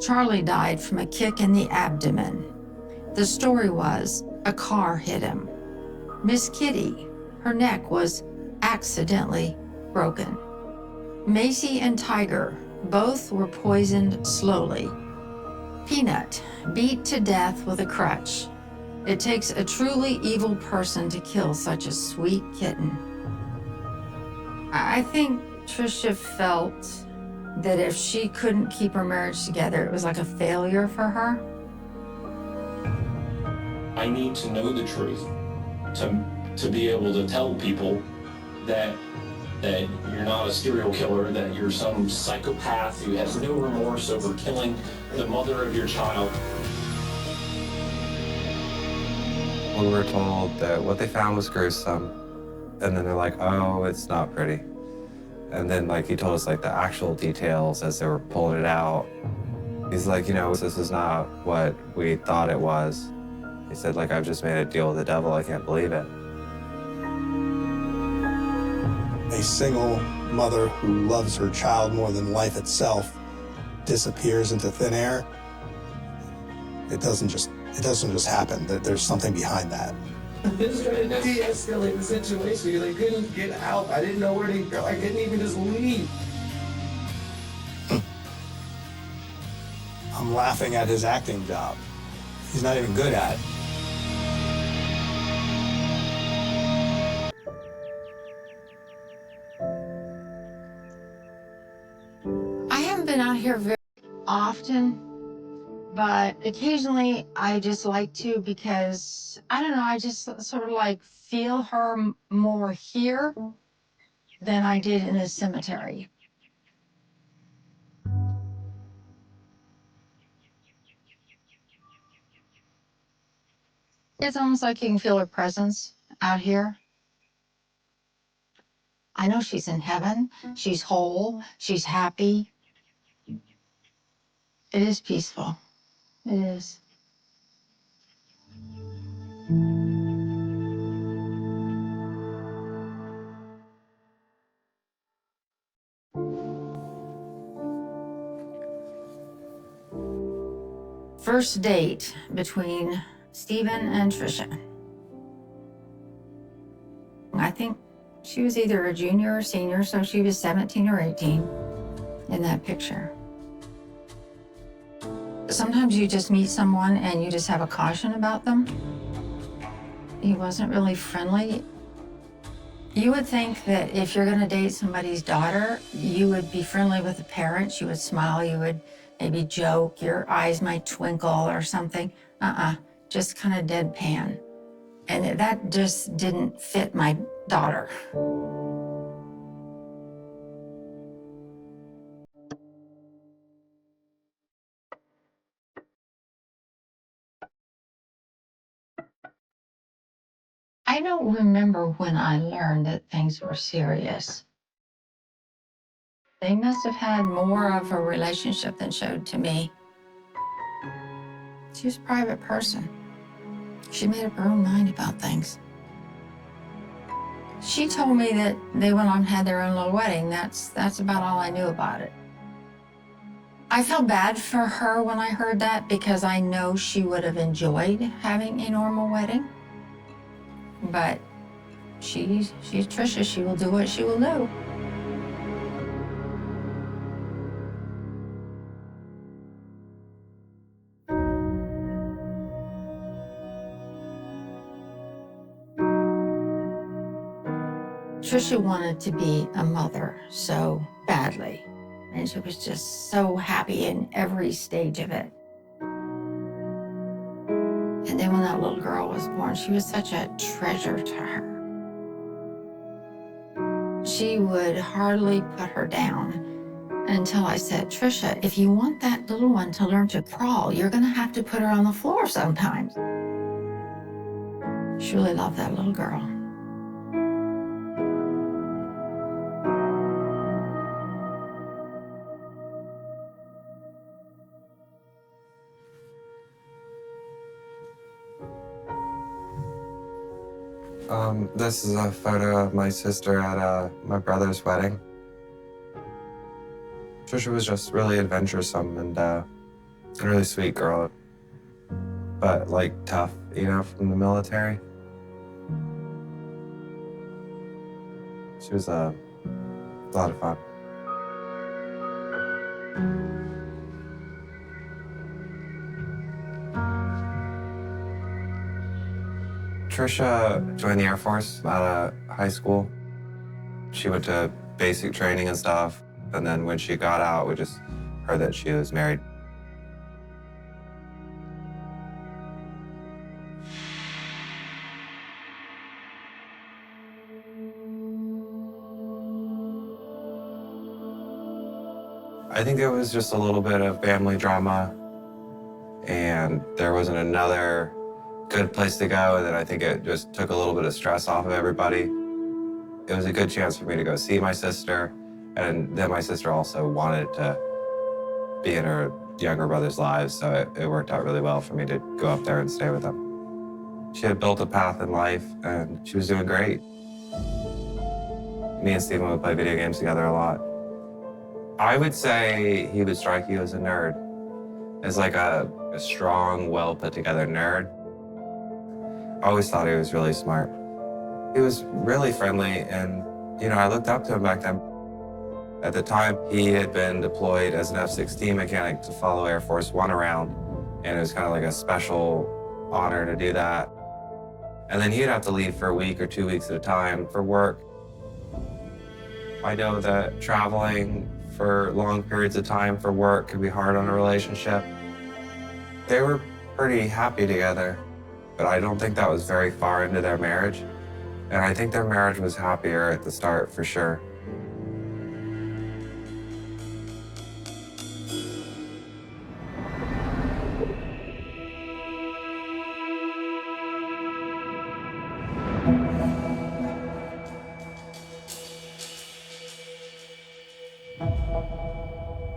Charlie died from a kick in the abdomen. The story was a car hit him. Miss Kitty, her neck was accidentally broken. Macy and Tiger both were poisoned slowly. Peanut beat to death with a crutch. It takes a truly evil person to kill such a sweet kitten. I think Trisha felt that if she couldn't keep her marriage together, it was like a failure for her. I need to know the truth to be able to tell people that you're not a serial killer, that you're some psychopath who has no remorse over killing the mother of your child. We were told that what they found was gruesome, and then they're like, oh, it's not pretty. And then he told us the actual details as they were pulling it out. He's like, this is not what we thought it was. He said, I've just made a deal with the devil, I can't believe it. A single mother who loves her child more than life itself disappears into thin air. It doesn't just happen. There's something behind that. Just trying to de-escalate the situation. They couldn't get out. I didn't know where to go. I couldn't even just leave. I'm laughing at his acting job. He's not even good at it. I haven't been out here very often, but occasionally I just like to because, I don't know, I just sort of feel her more here than I did in the cemetery. It's almost like you can feel her presence out here. I know she's in heaven, she's whole, she's happy. It is peaceful. It is. First date between Stephen and Trisha. I think she was either a junior or senior, so she was 17 or 18 in that picture. Sometimes you just meet someone and you just have a caution about them. He wasn't really friendly. You would think that if you're going to date somebody's daughter, you would be friendly with the parents, you would smile, you would maybe joke, your eyes might twinkle or something. Just kind of deadpan. And that just didn't fit my daughter. I don't remember when I learned that things were serious. They must have had more of a relationship than showed to me. She was a private person. She made up her own mind about things. She told me that they went on and had their own little wedding. That's about all I knew about it. I felt bad for her when I heard that because I know she would have enjoyed having a normal wedding. But she's Trisha. She will do what she will do. Trisha wanted to be a mother so badly, and she was just so happy in every stage of it. And then when that little girl was born, she was such a treasure to her. She would hardly put her down until I said, Trisha, if you want that little one to learn to crawl, you're gonna have to put her on the floor sometimes. She really loved that little girl. This is a photo of my sister at my brother's wedding. Trisha was just really adventuresome, and A really sweet girl, but like tough, from the military. She was a lot of fun. Trisha joined the Air Force out of high school. She went to basic training and stuff, and then when she got out, we just heard that she was married. I think it was just a little bit of family drama, and there wasn't another good place to go, and then I think it just took a little bit of stress off of everybody. It was a good chance for me to go see my sister, and then my sister also wanted to be in her younger brother's lives, so it worked out really well for me to go up there and stay with them. She had built a path in life, and she was doing great. Me and Stephen would play video games together a lot. I would say he would strike you as a nerd, as like a strong, well put together nerd. I always thought he was really smart. He was really friendly, and I looked up to him back then. At the time, he had been deployed as an F-16 mechanic to follow Air Force One around, and it was kind of like a special honor to do that. And then he'd have to leave for a week or 2 weeks at a time for work. I know that traveling for long periods of time for work can be hard on a relationship. They were pretty happy together, but I don't think that was very far into their marriage. And I think their marriage was happier at the start, for sure.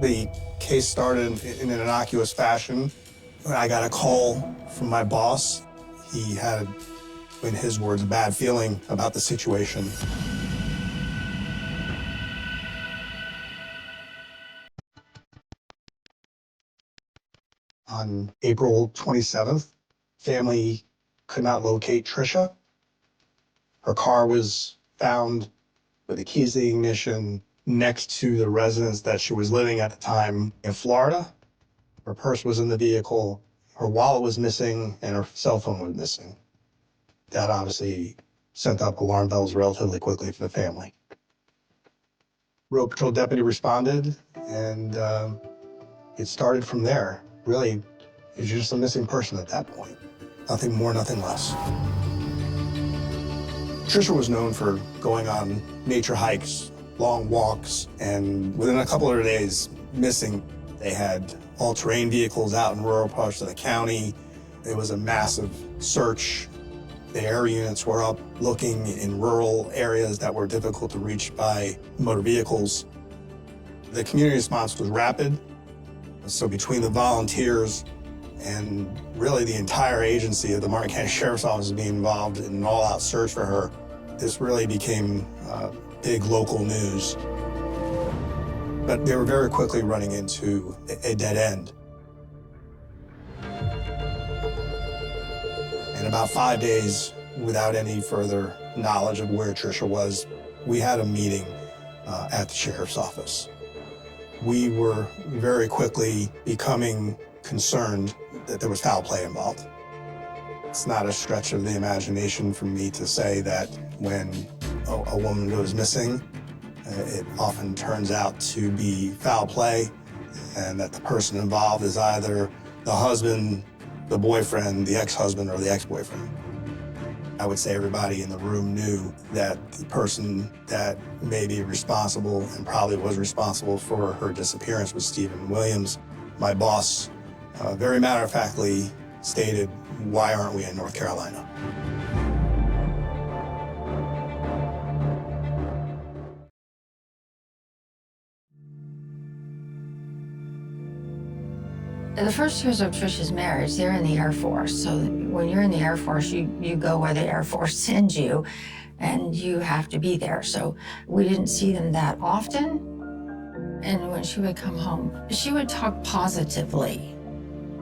The case started in an innocuous fashion. When I got a call from my boss, he had, in his words, a bad feeling about the situation. On April 27th, family could not locate Trisha. Her car was found with the keys to the ignition next to the residence that she was living at the time in Florida. Her purse was in the vehicle, her wallet was missing, and her cell phone was missing. That obviously sent up alarm bells relatively quickly for the family. Road Patrol deputy responded, and it started from there. Really, it was just a missing person at that point. Nothing more, nothing less. Trisha was known for going on nature hikes, long walks, and within a couple of days, missing. They had all-terrain vehicles out in rural parts of the county. It was a massive search. The air units were up looking in rural areas that were difficult to reach by motor vehicles. The community response was rapid. So between the volunteers and really the entire agency of the Martin County Sheriff's Office being involved in an all-out search for her, this really became big local news. But they were very quickly running into a dead end. In about 5 days, without any further knowledge of where Trisha was, we had a meeting at the sheriff's office. We were very quickly becoming concerned that there was foul play involved. It's not a stretch of the imagination for me to say that when a woman goes missing, it often turns out to be foul play, and that the person involved is either the husband, the boyfriend, the ex-husband, or the ex-boyfriend. I would say everybody in the room knew that the person that may be responsible and probably was responsible for her disappearance was Stephen Williams. My boss very matter-of-factly stated, "Why aren't we in North Carolina?" The first years of Trisha's marriage, they're in the Air Force. So when you're in the Air Force, you go where the Air Force sends you, and you have to be there. So we didn't see them that often. And when she would come home, she would talk positively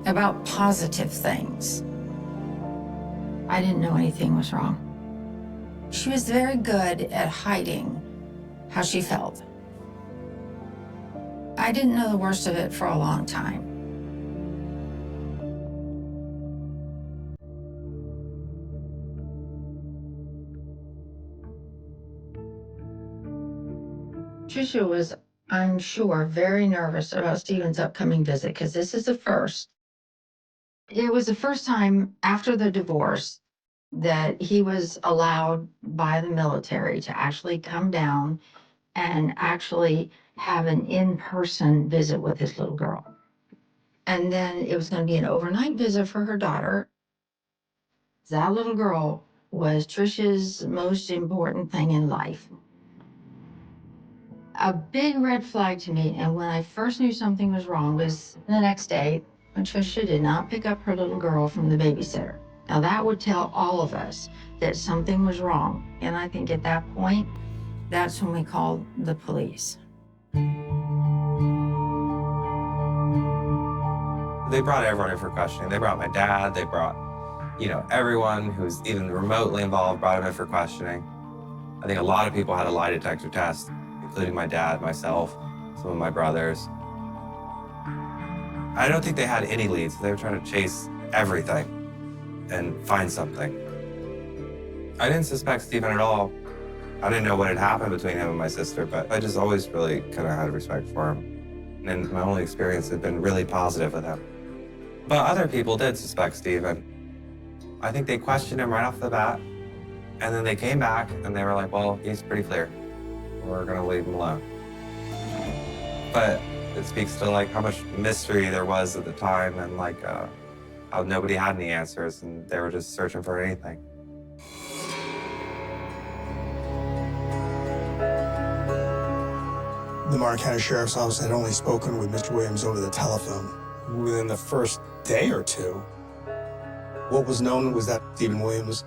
about positive things. I didn't know anything was wrong. She was very good at hiding how she felt. I didn't know the worst of it for a long time. Tricia was, I'm sure, very nervous about Stephen's upcoming visit because this is the first. It was the first time after the divorce that he was allowed by the military to actually come down and actually have an in-person visit with his little girl. And then it was going to be an overnight visit for her daughter. That little girl was Tricia's most important thing in life. A big red flag to me, and when I first knew something was wrong, was the next day when Tricia did not pick up her little girl from the babysitter. Now that would tell all of us that something was wrong. And I think at that point, that's when we called the police. They brought everyone in for questioning. They brought my dad, they brought, everyone who's even remotely involved brought him in for questioning. I think a lot of people had a lie detector test, including my dad, myself, some of my brothers. I don't think they had any leads. They were trying to chase everything and find something. I didn't suspect Stephen at all. I didn't know what had happened between him and my sister, but I just always really kind of had respect for him. And my only experience had been really positive with him. But other people did suspect Stephen. I think they questioned him right off the bat, and then they came back and they were like, well, he's pretty clear. We're gonna leave him alone. But it speaks to how much mystery there was at the time and how nobody had any answers and they were just searching for anything. The Martin County Sheriff's Office had only spoken with Mr. Williams over the telephone. Within the first day or two, what was known was that Stephen Williams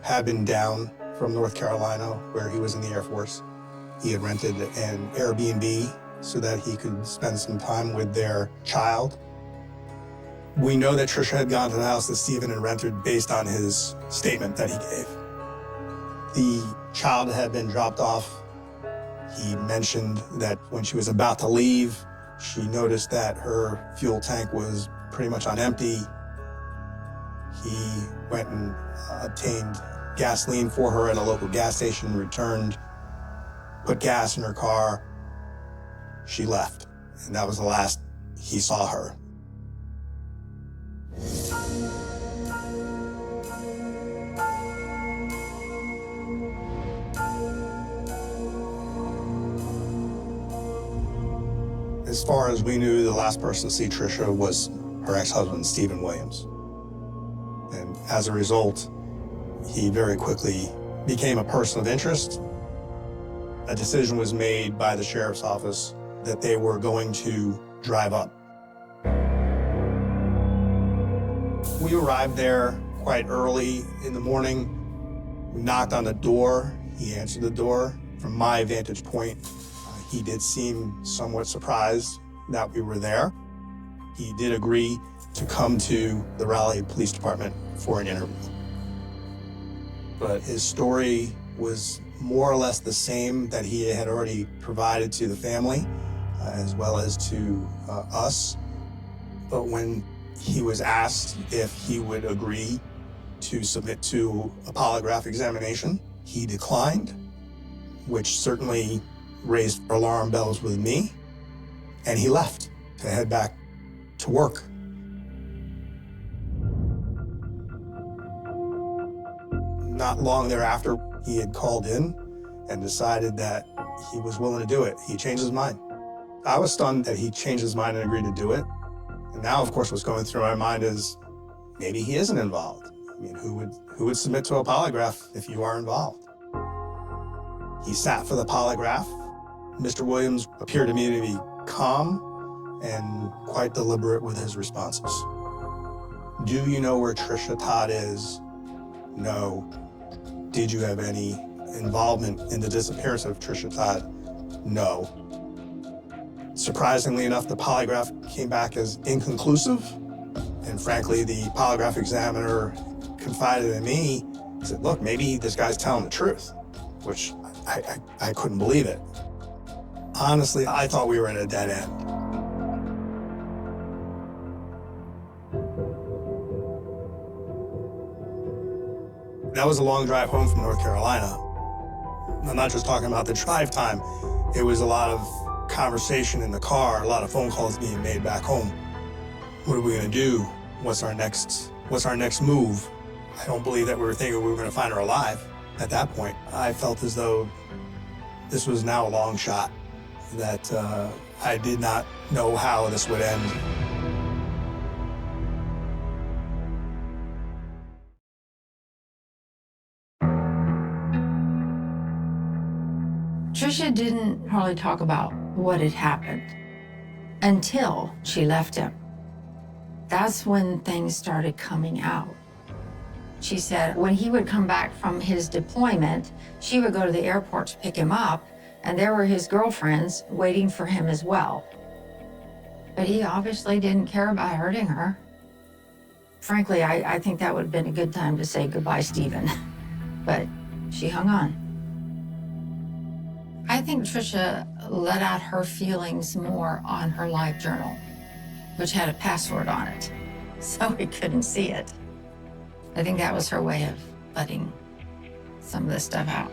had been down from North Carolina, where he was in the Air Force. He had rented an Airbnb so that he could spend some time with their child. We know that Tricia had gone to the house that Stephen had rented based on his statement that he gave. The child had been dropped off. He mentioned that when she was about to leave, she noticed that her fuel tank was pretty much on empty. He went and obtained gasoline for her at a local gas station, returned, put gas in her car. She left, and that was the last he saw her. As far as we knew, the last person to see Tricia was her ex-husband, Stephen Williams. And as a result, he very quickly became a person of interest. A decision was made by the sheriff's office that they were going to drive up. We arrived there quite early in the morning. We knocked on the door. He answered the door. From my vantage point, he did seem somewhat surprised that we were there. He did agree to come to the Raleigh Police Department for an interview. But his story was more or less the same that he had already provided to the family, as well as to us. But when he was asked if he would agree to submit to a polygraph examination, he declined, which certainly raised alarm bells with me, and he left to head back to work. Not long thereafter, he had called in and decided that he was willing to do it. He changed his mind. I was stunned that he changed his mind and agreed to do it. And now, of course, what's going through my mind is maybe he isn't involved. I mean, who would submit to a polygraph if you are involved? He sat for the polygraph. Mr. Williams appeared to me to be calm and quite deliberate with his responses. Do you know where Tricia Todd is? No. Did you have any involvement in the disappearance of Tricia Todd? No. Surprisingly enough, the polygraph came back as inconclusive, And frankly, the polygraph examiner confided in me, said, look, maybe this guy's telling the truth, which I couldn't believe it. Honestly, I thought we were at a dead end. That was a long drive home from North Carolina. I'm not just talking about the drive time. It was a lot of conversation in the car, a lot of phone calls being made back home. What are we gonna do? What's our next move? I don't believe that we were thinking we were gonna find her alive at that point. I felt as though this was now a long shot, that I did not know how this would end. Trisha didn't hardly talk about what had happened until she left him. That's when things started coming out. She said when he would come back from his deployment, she would go to the airport to pick him up, and there were his girlfriends waiting for him as well. But he obviously didn't care about hurting her. Frankly, I think that would have been a good time to say goodbye, Stephen. But she hung on. I think Trisha let out her feelings more on her live journal, which had a password on it, so we couldn't see it. I think that was her way of letting some of this stuff out.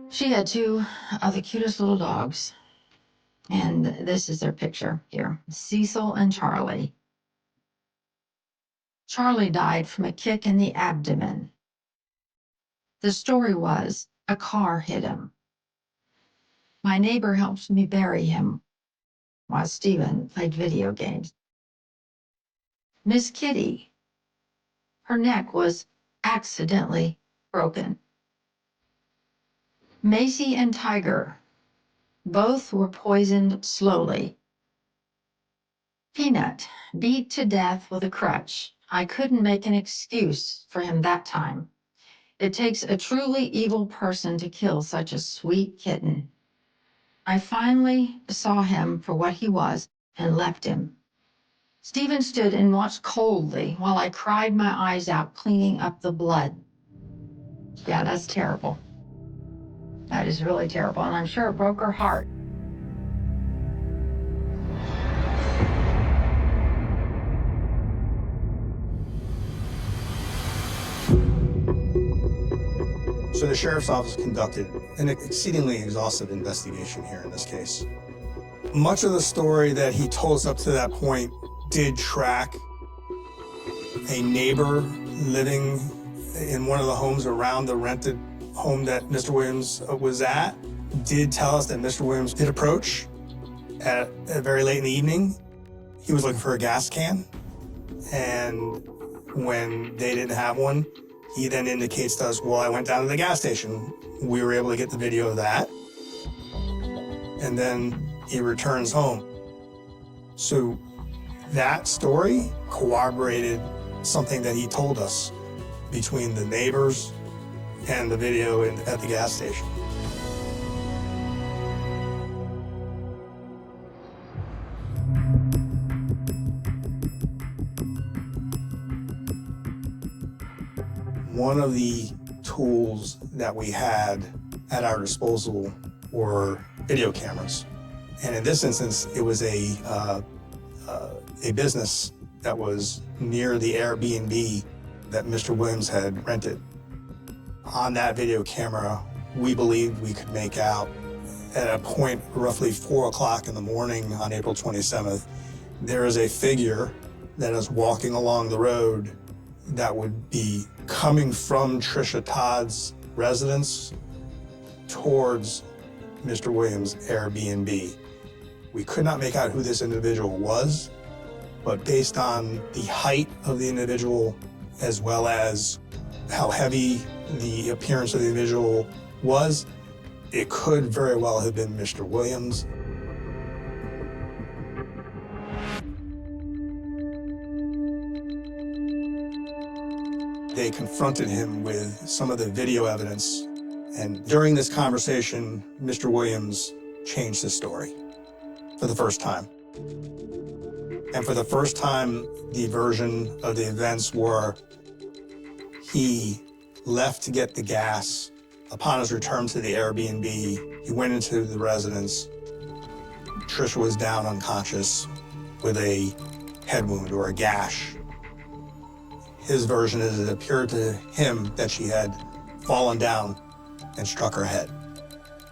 She had two of the cutest little dogs, and this is their picture here, Cecil and Charlie. Charlie died from a kick in the abdomen. The story was a car hit him. My neighbor helped me bury him while Stephen played video games. Miss Kitty, her neck was accidentally broken. Macy and Tiger, both were poisoned slowly. Peanut, beat to death with a crutch. I couldn't make an excuse for him that time. It takes a truly evil person to kill such a sweet kitten. I finally saw him for what he was and left him. Stephen stood and watched coldly while I cried my eyes out, cleaning up the blood. Yeah, that's terrible. That is really terrible, and I'm sure it broke her heart. So the sheriff's office conducted an exceedingly exhaustive investigation here in this case. Much of the story that he told us up to that point did track a neighbor living in one of the homes around the rented home that Mr. Williams was at, did tell us that Mr. Williams did approach at very late in the evening. He was looking for a gas can, and when they didn't have one, he then indicates to us, well, I went down to the gas station. We were able to get the video of that. And then he returns home. So that story corroborated something that he told us between the neighbors and the video at the gas station. One of the tools that we had at our disposal were video cameras. And in this instance, it was a business that was near the Airbnb that Mr. Williams had rented. On that video camera, we believed we could make out at a point roughly 4 o'clock in the morning on April 27th, there is a figure that is walking along the road that would be coming from Trisha Todd's residence towards Mr. Williams' Airbnb. We could not make out who this individual was, but based on the height of the individual, as well as how heavy the appearance of the individual was, it could very well have been Mr. Williams. They confronted him with some of the video evidence, And during this conversation, Mr. Williams changed his story for the first time. And for the first time, the version of the events were he left to get the gas. Upon his return to the Airbnb, he went into the residence. Trisha was down unconscious with a head wound or a gash. His version is it appeared to him that she had fallen down and struck her head.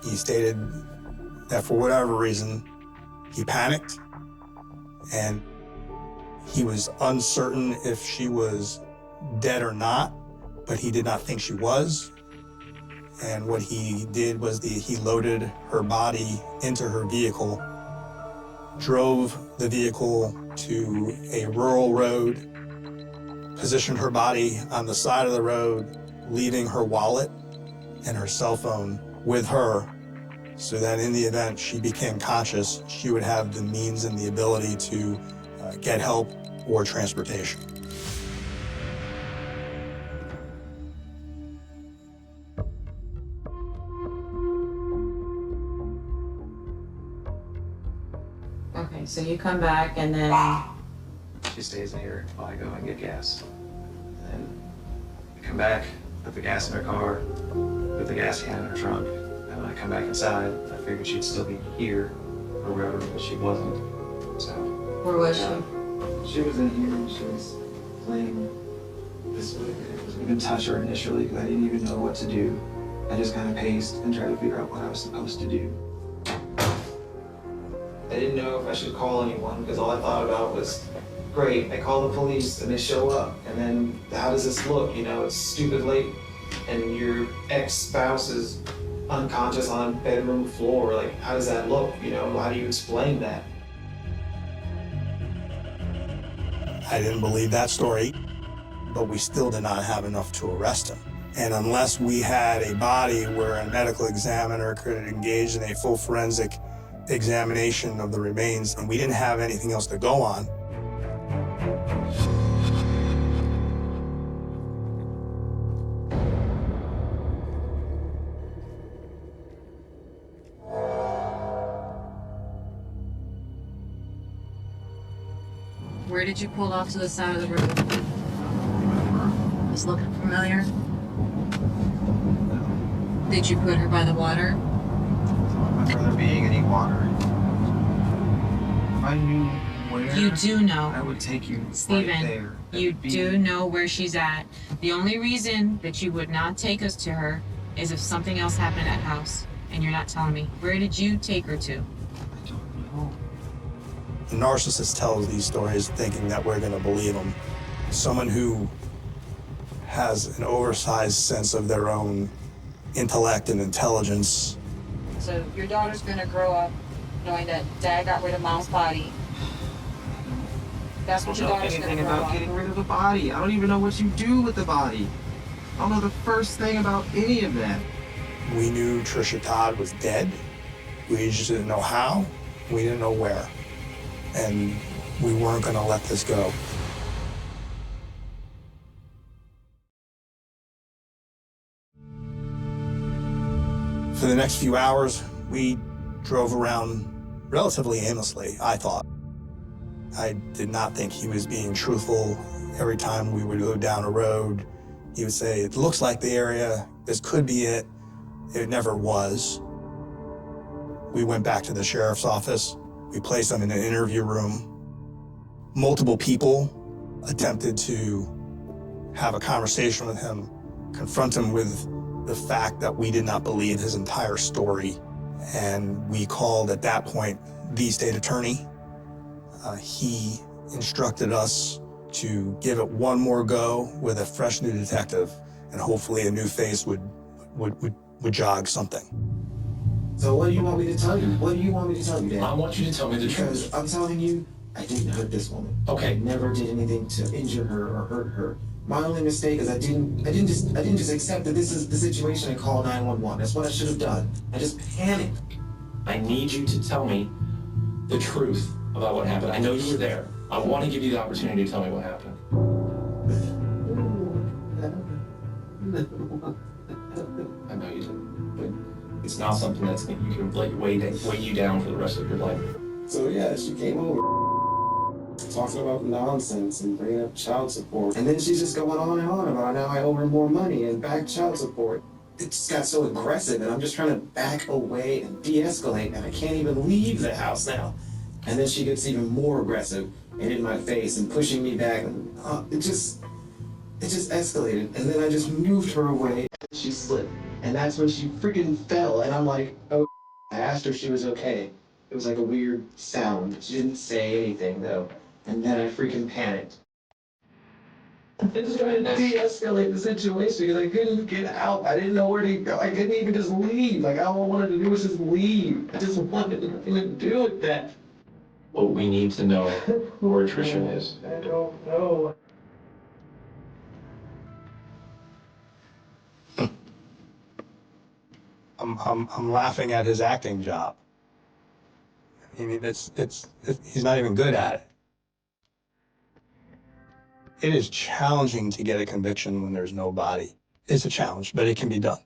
He stated that for whatever reason, he panicked and he was uncertain if she was dead or not, but he did not think she was. And what he did was he loaded her body into her vehicle, drove the vehicle to a rural road, positioned her body on the side of the road, leaving her wallet and her cell phone with her, so that in the event she became conscious, she would have the means and the ability to get help or transportation. Okay, so you come back and then She stays in here while I go and get gas. And I come back, put the gas in her car, put the gas can in her trunk. And when I come back inside, I figured she'd still be here or wherever, but she wasn't. So where was she? she was in here and she was playing this way. I wasn't even touch her initially because I didn't even know what to do. I just kind of paced and tried to figure out what I was supposed to do. I didn't know if I should call anyone because all I thought about was, great, I call the police and they show up, and then how does this look? You know, it's stupid late and your ex-spouse is unconscious on a bedroom floor. Like, how does that look? You know, how do you explain that? I didn't believe that story, but we still did not have enough to arrest him. And unless we had a body where a medical examiner could engage in a full forensic examination of the remains, and we didn't have anything else to go on. Where did you pull off to the side of the road? Was looking familiar? Did you put her by the water? I don't remember there being any water. If I knew where, You do know. I would take you Steven, right there. You It'd be- do know where she's at. The only reason that you would not take us to her is if something else happened at house, and you're not telling me. Where did you take her to? I don't know. The narcissist tells these stories thinking that we're going to believe them. Someone who has an oversized sense of their own intellect and intelligence. So your daughter's gonna grow up knowing that dad got rid of mom's body. That's I what don't your know daughter's anything gonna grow about up. getting rid of the body. I don't even know what you do with the body. I don't know the first thing about any of that. We knew Trisha Todd was dead. We just didn't know how. We didn't know where. And we weren't going to let this go. For the next few hours, we drove around relatively aimlessly, I thought. I did not think he was being truthful. Every time we would go down a road, he would say, it looks like the area, this could be it. It never was. We went back to the sheriff's office. We placed him in an interview room. Multiple people attempted to have a conversation with him, confront him with the fact that we did not believe his entire story. And we called at that point the state attorney. He instructed us to give it one more go with a fresh new detective, and hopefully a new face would jog something. So what do you want me to tell you? What do you want me to tell you, Dad? I want you to tell me the Because truth. I'm telling you, I didn't hurt this woman. Okay. I never did anything to injure her or hurt her. My only mistake is I didn't just accept that this is the situation and call 911. That's what I should have done. I just panicked. I need you to tell me the truth about what happened. I know you were there. I want to give you the opportunity to tell me what happened. I know you did. It's not something that's you can like weigh you down for the rest of your life. So yeah, she came over, talking about nonsense and bringing up child support. And then she's just going on and on about now I owe her more money and back child support. It just got so aggressive and I'm just trying to back away and de-escalate and I can't even leave the house now. And then she gets even more aggressive and in my face and pushing me back. And it just escalated. And then I just moved her away. She slipped. And that's when she freaking fell. And I'm like, oh, I asked her if she was okay. It was like a weird sound. She didn't say anything though. And then I freaking panicked. I just trying to de-escalate the situation because I couldn't get out. I didn't know where to go. I couldn't even just leave. Like all I wanted to do was just leave. I just wanted nothing to do with that. Well, we need to know where Trisha is. I don't know. I'm laughing at his acting job. I mean, he's not even good at it. It is challenging to get a conviction when there's no body. It's a challenge, but it can be done.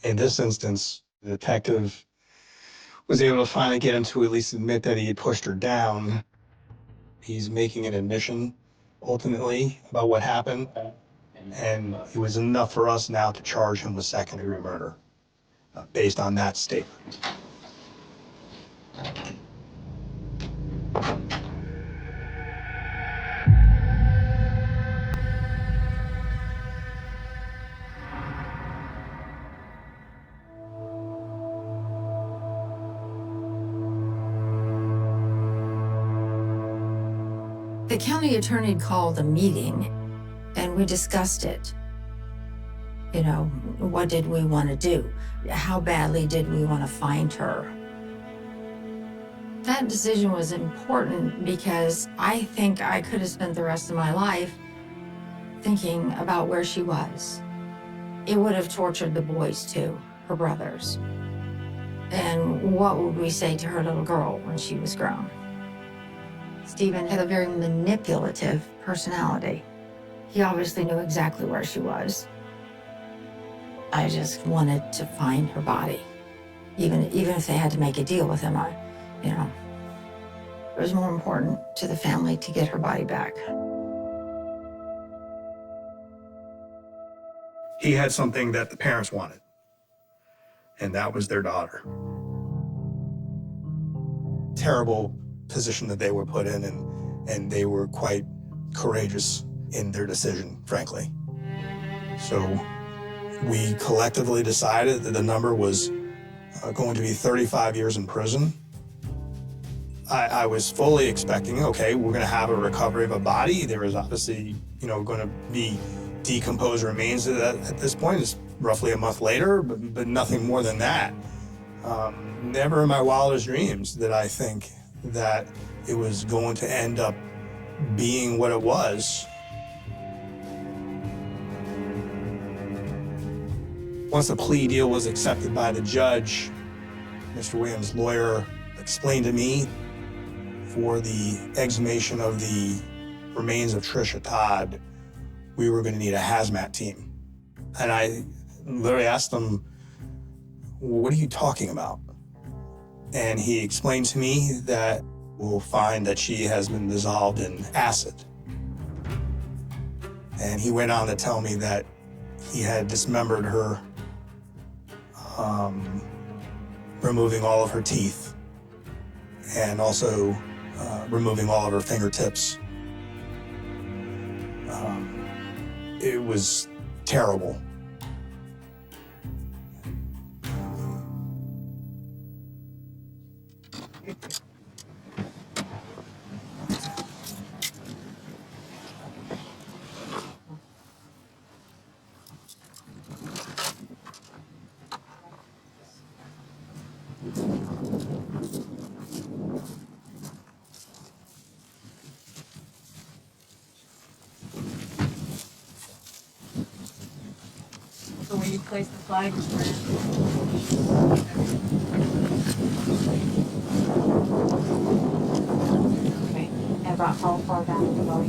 In this instance, the detective was able to finally get him to at least admit that he had pushed her down. He's making an admission, ultimately, about what happened, and it was enough for us now to charge him with second-degree murder, based on that statement. The county attorney called a meeting and we discussed it. You know, what did we want to do? How badly did we want to find her? That decision was important because I think I could have spent the rest of my life thinking about where she was. It would have tortured the boys too, her brothers. And what would we say to her little girl when she was grown? Stephen had a very manipulative personality. He obviously knew exactly where she was. I just wanted to find her body. Even if they had to make a deal with him, it was more important to the family to get her body back. He had something that the parents wanted, and that was their daughter. Terrible position that they were put in, and they were quite courageous in their decision, frankly. So we collectively decided that the number was going to be 35 years in prison. I was fully expecting, okay, we're going to have a recovery of a body. There was obviously, going to be decomposed remains at this point. It's roughly a month later, but nothing more than that. Never in my wildest dreams did I think that it was going to end up being what it was. Once the plea deal was accepted by the judge, Mr. Williams' lawyer explained to me for the exhumation of the remains of Trisha Todd, we were going to need a hazmat team. And I literally asked him, what are you talking about? And he explained to me that we'll find that she has been dissolved in acid. And he went on to tell me that he had dismembered her, removing all of her teeth, and also removing all of her fingertips. It was terrible. So when you place the flag, okay. And about how far down the boat?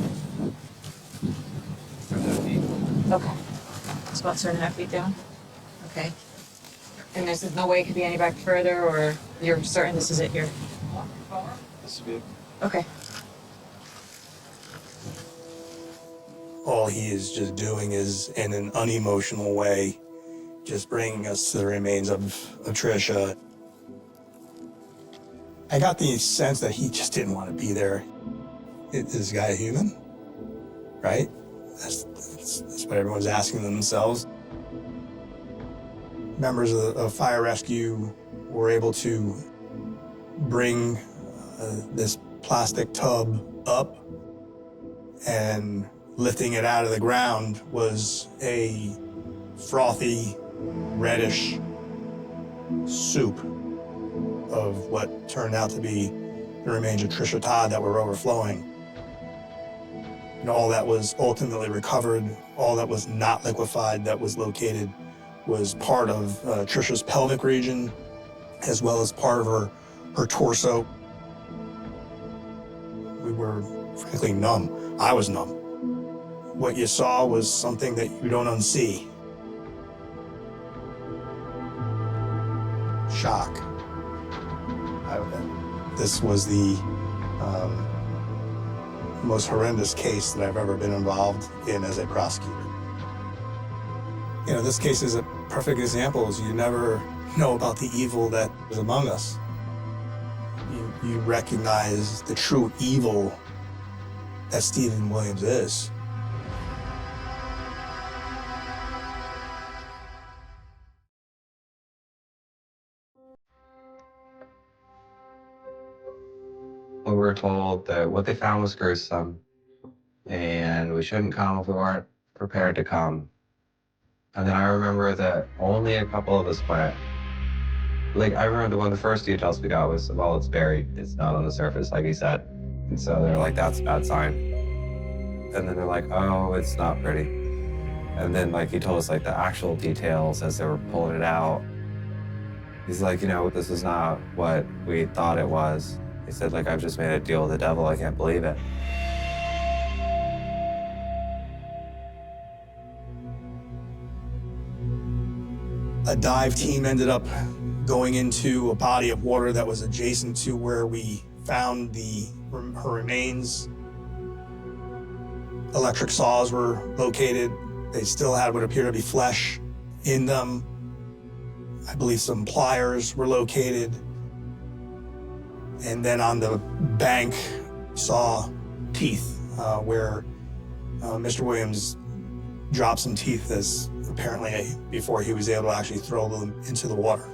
Okay. It's about 2.5 feet down. Okay. And there's no way it could be any back further, or you're certain this is it here? This would be Okay. All he is just doing is, in an unemotional way, just bringing us to the remains of Trisha. I got the sense that he just didn't want to be there. Is this guy a human? Right? That's what everyone's asking themselves. Members of fire rescue were able to bring this plastic tub up, and lifting it out of the ground was a frothy, reddish soup of what turned out to be the remains of Trisha Todd that were overflowing. And all that was ultimately recovered, all that was not liquefied, that was located, was part of Trisha's pelvic region, as well as part of her torso. We were frankly numb. I was numb. What you saw was something that you don't unsee. Shock. This was the most horrendous case that I've ever been involved in as a prosecutor. You know, this case is a perfect example, as you never know about the evil that is among us. You recognize the true evil that Stephen Williams is. We were told that what they found was gruesome and we shouldn't come if we weren't prepared to come. And then I remember that only a couple of us went. Like, I remember one of the first details we got was, well, it's buried. It's not on the surface, like he said. And so they're like, that's a bad sign. And then they're like, oh, it's not pretty. And then, like, he told us, like, the actual details as they were pulling it out. He's like, you know, this is not what we thought it was. He said, like, I've just made a deal with the devil. I can't believe it. A dive team ended up going into a body of water that was adjacent to where we found her remains. Electric saws were located. They still had what appeared to be flesh in them. I believe some pliers were located. And then on the bank, saw teeth where Mr. Williams dropped some teeth as apparently before he was able to actually throw them into the water.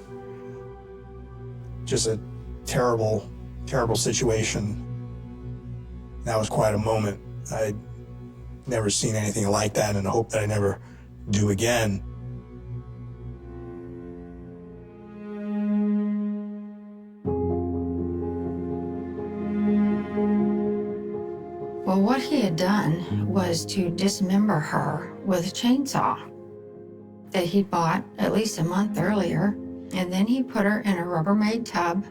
Just a terrible, terrible situation. That was quite a moment. I'd never seen anything like that, and I hope that I never do again. Well, what he had done was to dismember her with a chainsaw that he bought at least a month earlier. And then he put her in a Rubbermaid tub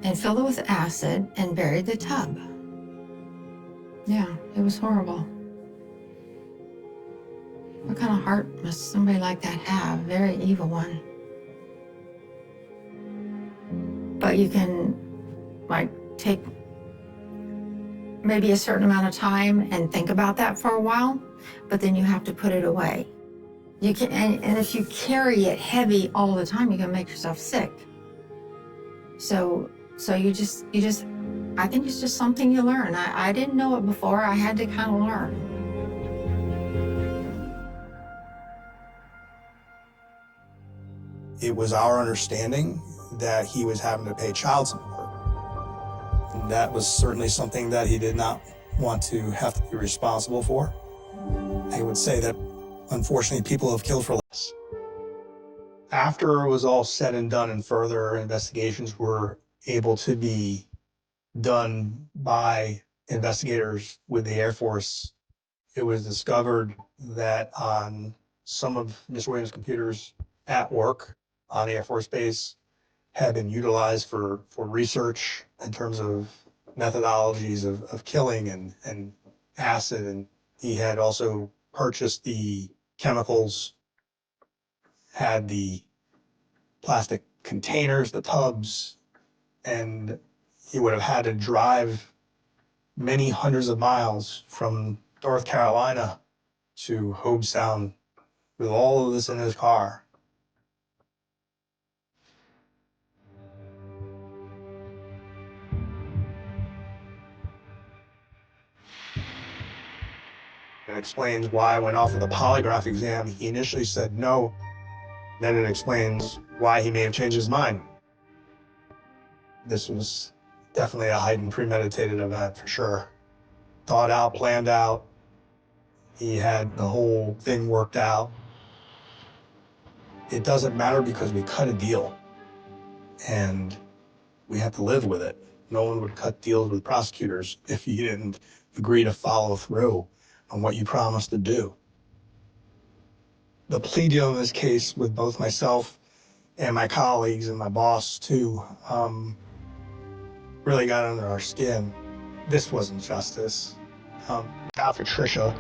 and filled it with acid and buried the tub. Yeah, it was horrible. What kind of heart must somebody like that have? Very evil one. But you can, like, take maybe a certain amount of time and think about that for a while, but then you have to put it away. You can, and if you carry it heavy all the time, you can make yourself sick. So you just, I think it's just something you learn. I didn't know it before. I had to kind of learn. It was our understanding that he was having to pay child support. And that was certainly something that he did not want to have to be responsible for. I would say that, unfortunately, people have killed for less. After it was all said and done and further investigations were able to be done by investigators with the Air Force, it was discovered that on some of Ms. Williams' computers at work on the Air Force Base had been utilized for research in terms of methodologies of killing and acid. And he had also purchased the chemicals, had the plastic containers, the tubs, and he would have had to drive many hundreds of miles from North Carolina to Hobe Sound with all of this in his car. It explains why when offered the polygraph exam, he initially said no. Then it explains why he may have changed his mind. This was definitely a heightened premeditated event for sure. Thought out, planned out. He had the whole thing worked out. It doesn't matter because we cut a deal and we have to live with it. No one would cut deals with prosecutors if you didn't agree to follow through on what you promised to do. The plea deal in this case with both myself and my colleagues and my boss too, really got under our skin. This wasn't justice. Not for Trisha.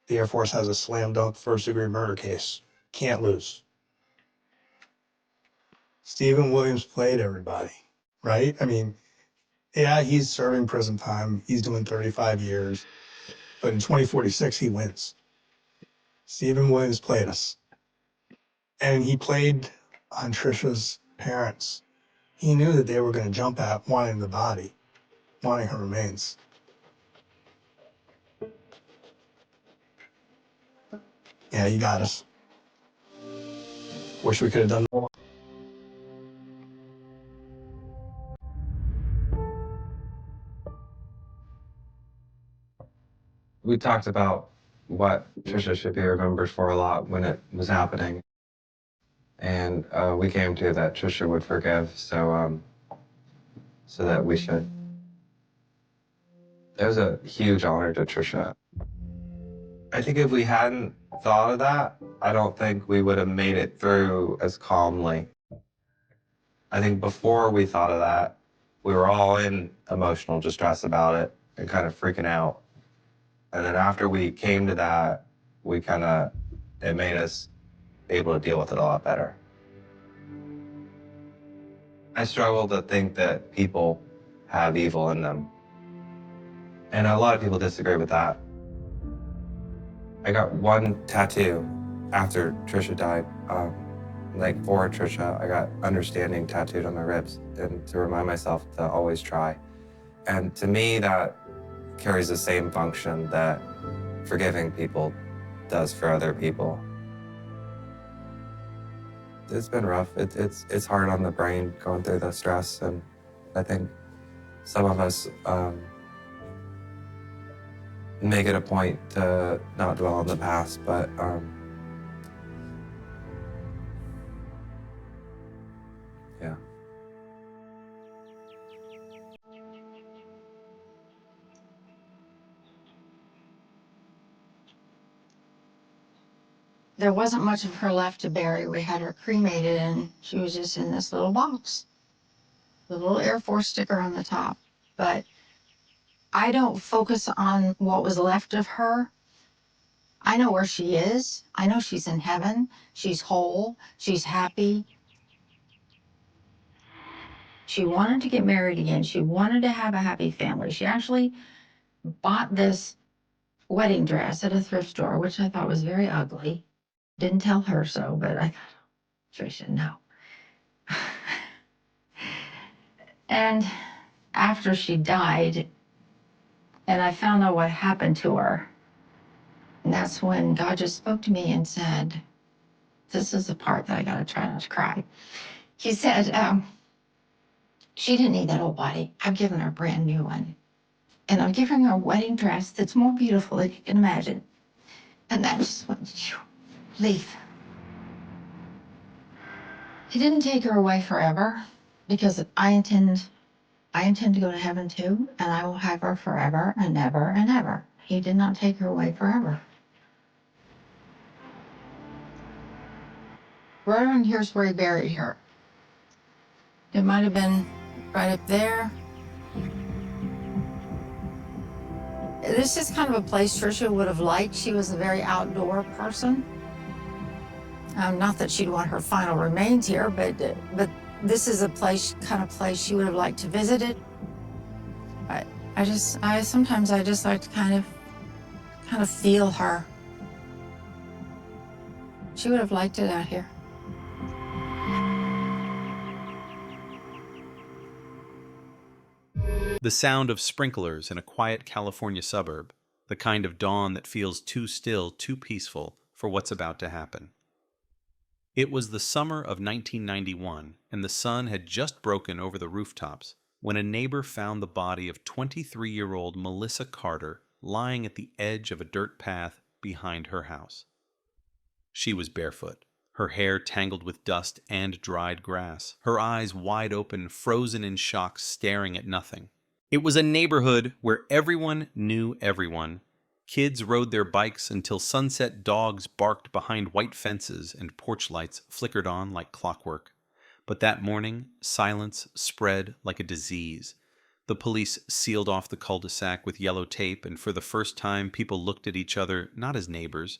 The Air Force has a slam dunk first-degree murder case. Can't lose. Stephen Williams played everybody, right? I mean, yeah, he's serving prison time. He's doing 35 years. But in 2046, he wins. Stephen Williams played us. And he played on Trisha's parents. He knew that they were going to jump at wanting the body, wanting her remains. Yeah, you got us. Wish we could have done more. We talked about what Trisha should be remembered for a lot when it was happening. And we came to that Trisha would forgive, so that we should. It was a huge honor to Trisha. I think if we hadn't thought of that, I don't think we would have made it through as calmly. I think before we thought of that, we were all in emotional distress about it and kind of freaking out. And then after we came to that, it made us able to deal with it a lot better. I struggle to think that people have evil in them. And a lot of people disagree with that. I got one tattoo after Trisha died. For Trisha, I got understanding tattooed on my ribs and to remind myself to always try. And to me, that carries the same function that forgiving people does for other people. It's been rough. It's hard on the brain going through the stress, and I think some of us make it a point to not dwell on the past, but yeah. There wasn't much of her left to bury. We had her cremated and she was just in this little box. The little Air Force sticker on the top. But I don't focus on what was left of her. I know where she is. I know she's in heaven. She's whole. She's happy. She wanted to get married again. She wanted to have a happy family. She actually bought this wedding dress at a thrift store, which I thought was very ugly. Didn't tell her so, but I thought, Trisha, no. And after she died, and I found out what happened to her, and that's when God just spoke to me and said, this is the part that I gotta try not to cry. He said, she didn't need that old body. I've given her a brand new one. And I'm giving her a wedding dress that's more beautiful than you can imagine. And that just went, leave. He didn't take her away forever because I intend to go to heaven too, and I will have her forever and ever and ever. He did not take her away forever. Right around here's where he buried her. It might have been right up there, This is kind of a place Trisha would have liked. She was a very outdoor person. Not that she'd want her final remains here, but this is a kind of place she would have liked to visit it. Sometimes I just like to kind of feel her. She would have liked it out here. The sound of sprinklers in a quiet California suburb, the kind of dawn that feels too still, too peaceful for what's about to happen. It was the summer of 1991, and the sun had just broken over the rooftops when a neighbor found the body of 23-year-old Melissa Carter lying at the edge of a dirt path behind her house. She was barefoot, her hair tangled with dust and dried grass, her eyes wide open, frozen in shock, staring at nothing. It was a neighborhood where everyone knew everyone. Kids rode their bikes until sunset dogs barked behind white fences and porch lights flickered on like clockwork. But that morning, silence spread like a disease. The police sealed off the cul-de-sac with yellow tape, and for the first time, people looked at each other not as neighbors,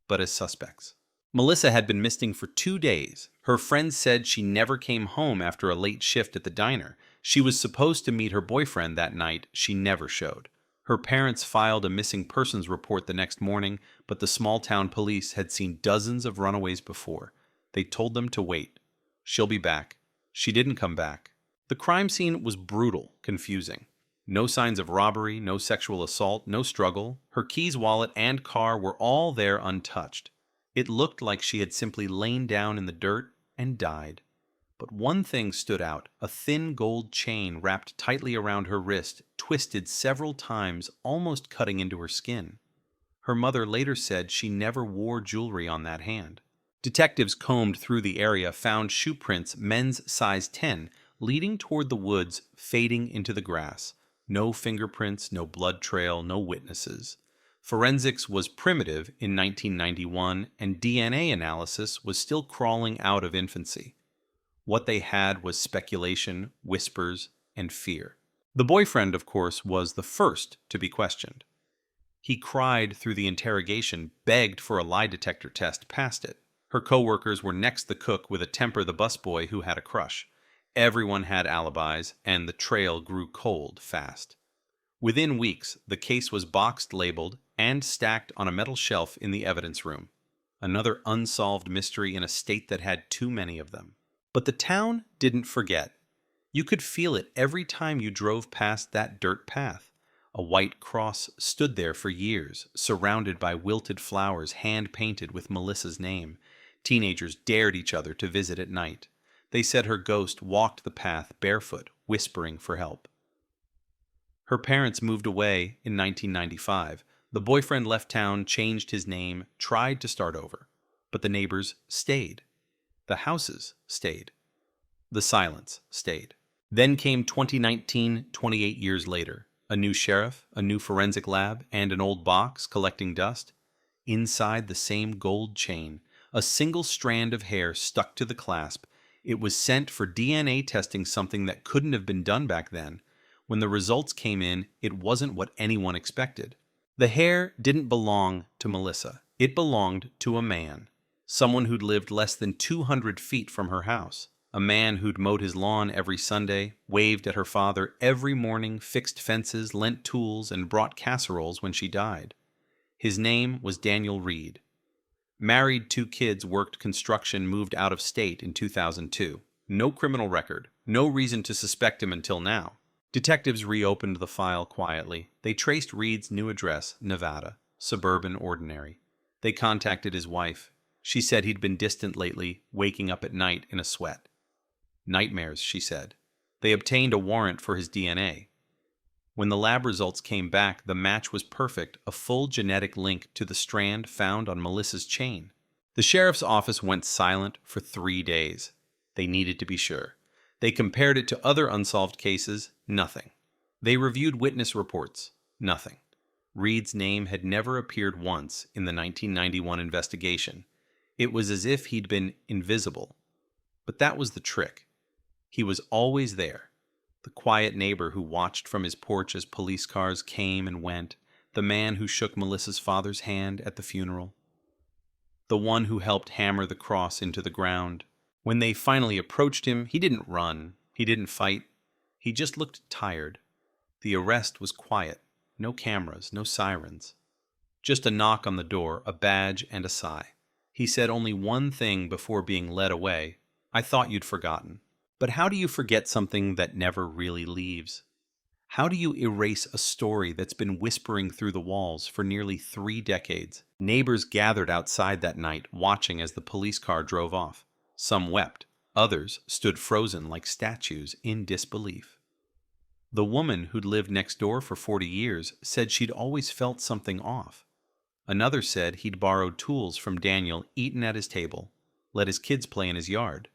but as suspects. Melissa had been missing for 2 days. Her friends said she never came home after a late shift at the diner. She was supposed to meet her boyfriend that night. She never showed. Her parents filed a missing persons report the next morning, but the small-town police had seen dozens of runaways before. They told them to wait. She'll be back. She didn't come back. The crime scene was brutal, confusing. No signs of robbery, no sexual assault, no struggle. Her keys, wallet, and car were all there untouched. It looked like she had simply lain down in the dirt and died. But one thing stood out, a thin gold chain wrapped tightly around her wrist, twisted several times, almost cutting into her skin. Her mother later said she never wore jewelry on that hand. Detectives combed through the area, found shoe prints, men's size 10, leading toward the woods, fading into the grass. No fingerprints, no blood trail, no witnesses. Forensics was primitive in 1991, and DNA analysis was still crawling out of infancy. What they had was speculation, whispers, and fear. The boyfriend, of course, was the first to be questioned. He cried through the interrogation, begged for a lie detector test, passed it. Her co-workers were next the cook with a Temper the busboy who had a crush. Everyone had alibis, and the trail grew cold fast. Within weeks, the case was boxed, labeled, and stacked on a metal shelf in the evidence room. Another unsolved mystery in a state that had too many of them. But the town didn't forget. You could feel it every time you drove past that dirt path. A white cross stood there for years, surrounded by wilted flowers hand-painted with Melissa's name. Teenagers dared each other to visit at night. They said her ghost walked the path barefoot, whispering for help. Her parents moved away in 1995. The boyfriend left town, changed his name, tried to start over. But the neighbors stayed. The houses stayed. The silence stayed. Then came 2019, 28 years later. A new sheriff, a new forensic lab, and an old box collecting dust. Inside the same gold chain, a single strand of hair stuck to the clasp. It was sent for DNA testing, something that couldn't have been done back then. When the results came in, it wasn't what anyone expected. The hair didn't belong to Melissa. It belonged to a man. Someone who'd lived less than 200 feet from her house. A man who'd mowed his lawn every Sunday, waved at her father every morning, fixed fences, lent tools, and brought casseroles when she died. His name was Daniel Reed. Married, 2 kids, worked construction, moved out of state in 2002. No criminal record, no reason to suspect him until now. Detectives reopened the file quietly. They traced Reed's new address, Nevada, suburban ordinary. They contacted his wife. She said he'd been distant lately, waking up at night in a sweat. Nightmares, she said. They obtained a warrant for his DNA. When the lab results came back, the match was perfect, a full genetic link to the strand found on Melissa's chain. The sheriff's office went silent for 3 days. They needed to be sure. They compared it to other unsolved cases, nothing. They reviewed witness reports, nothing. Reed's name had never appeared once in the 1991 investigation. It was as if he'd been invisible. But that was the trick. He was always there. The quiet neighbor who watched from his porch as police cars came and went. The man who shook Melissa's father's hand at the funeral. The one who helped hammer the cross into the ground. When they finally approached him, he didn't run. He didn't fight. He just looked tired. The arrest was quiet. No cameras, no sirens. Just a knock on the door, a badge, and a sigh. He said only one thing before being led away. "I thought you'd forgotten." But how do you forget something that never really leaves? How do you erase a story that's been whispering through the walls for nearly 3 decades? Neighbors gathered outside that night, watching as the police car drove off. Some wept. Others stood frozen like statues in disbelief. The woman who'd lived next door for 40 years said she'd always felt something off. Another said he'd borrowed tools from Daniel, eaten at his table, let his kids play in his yard.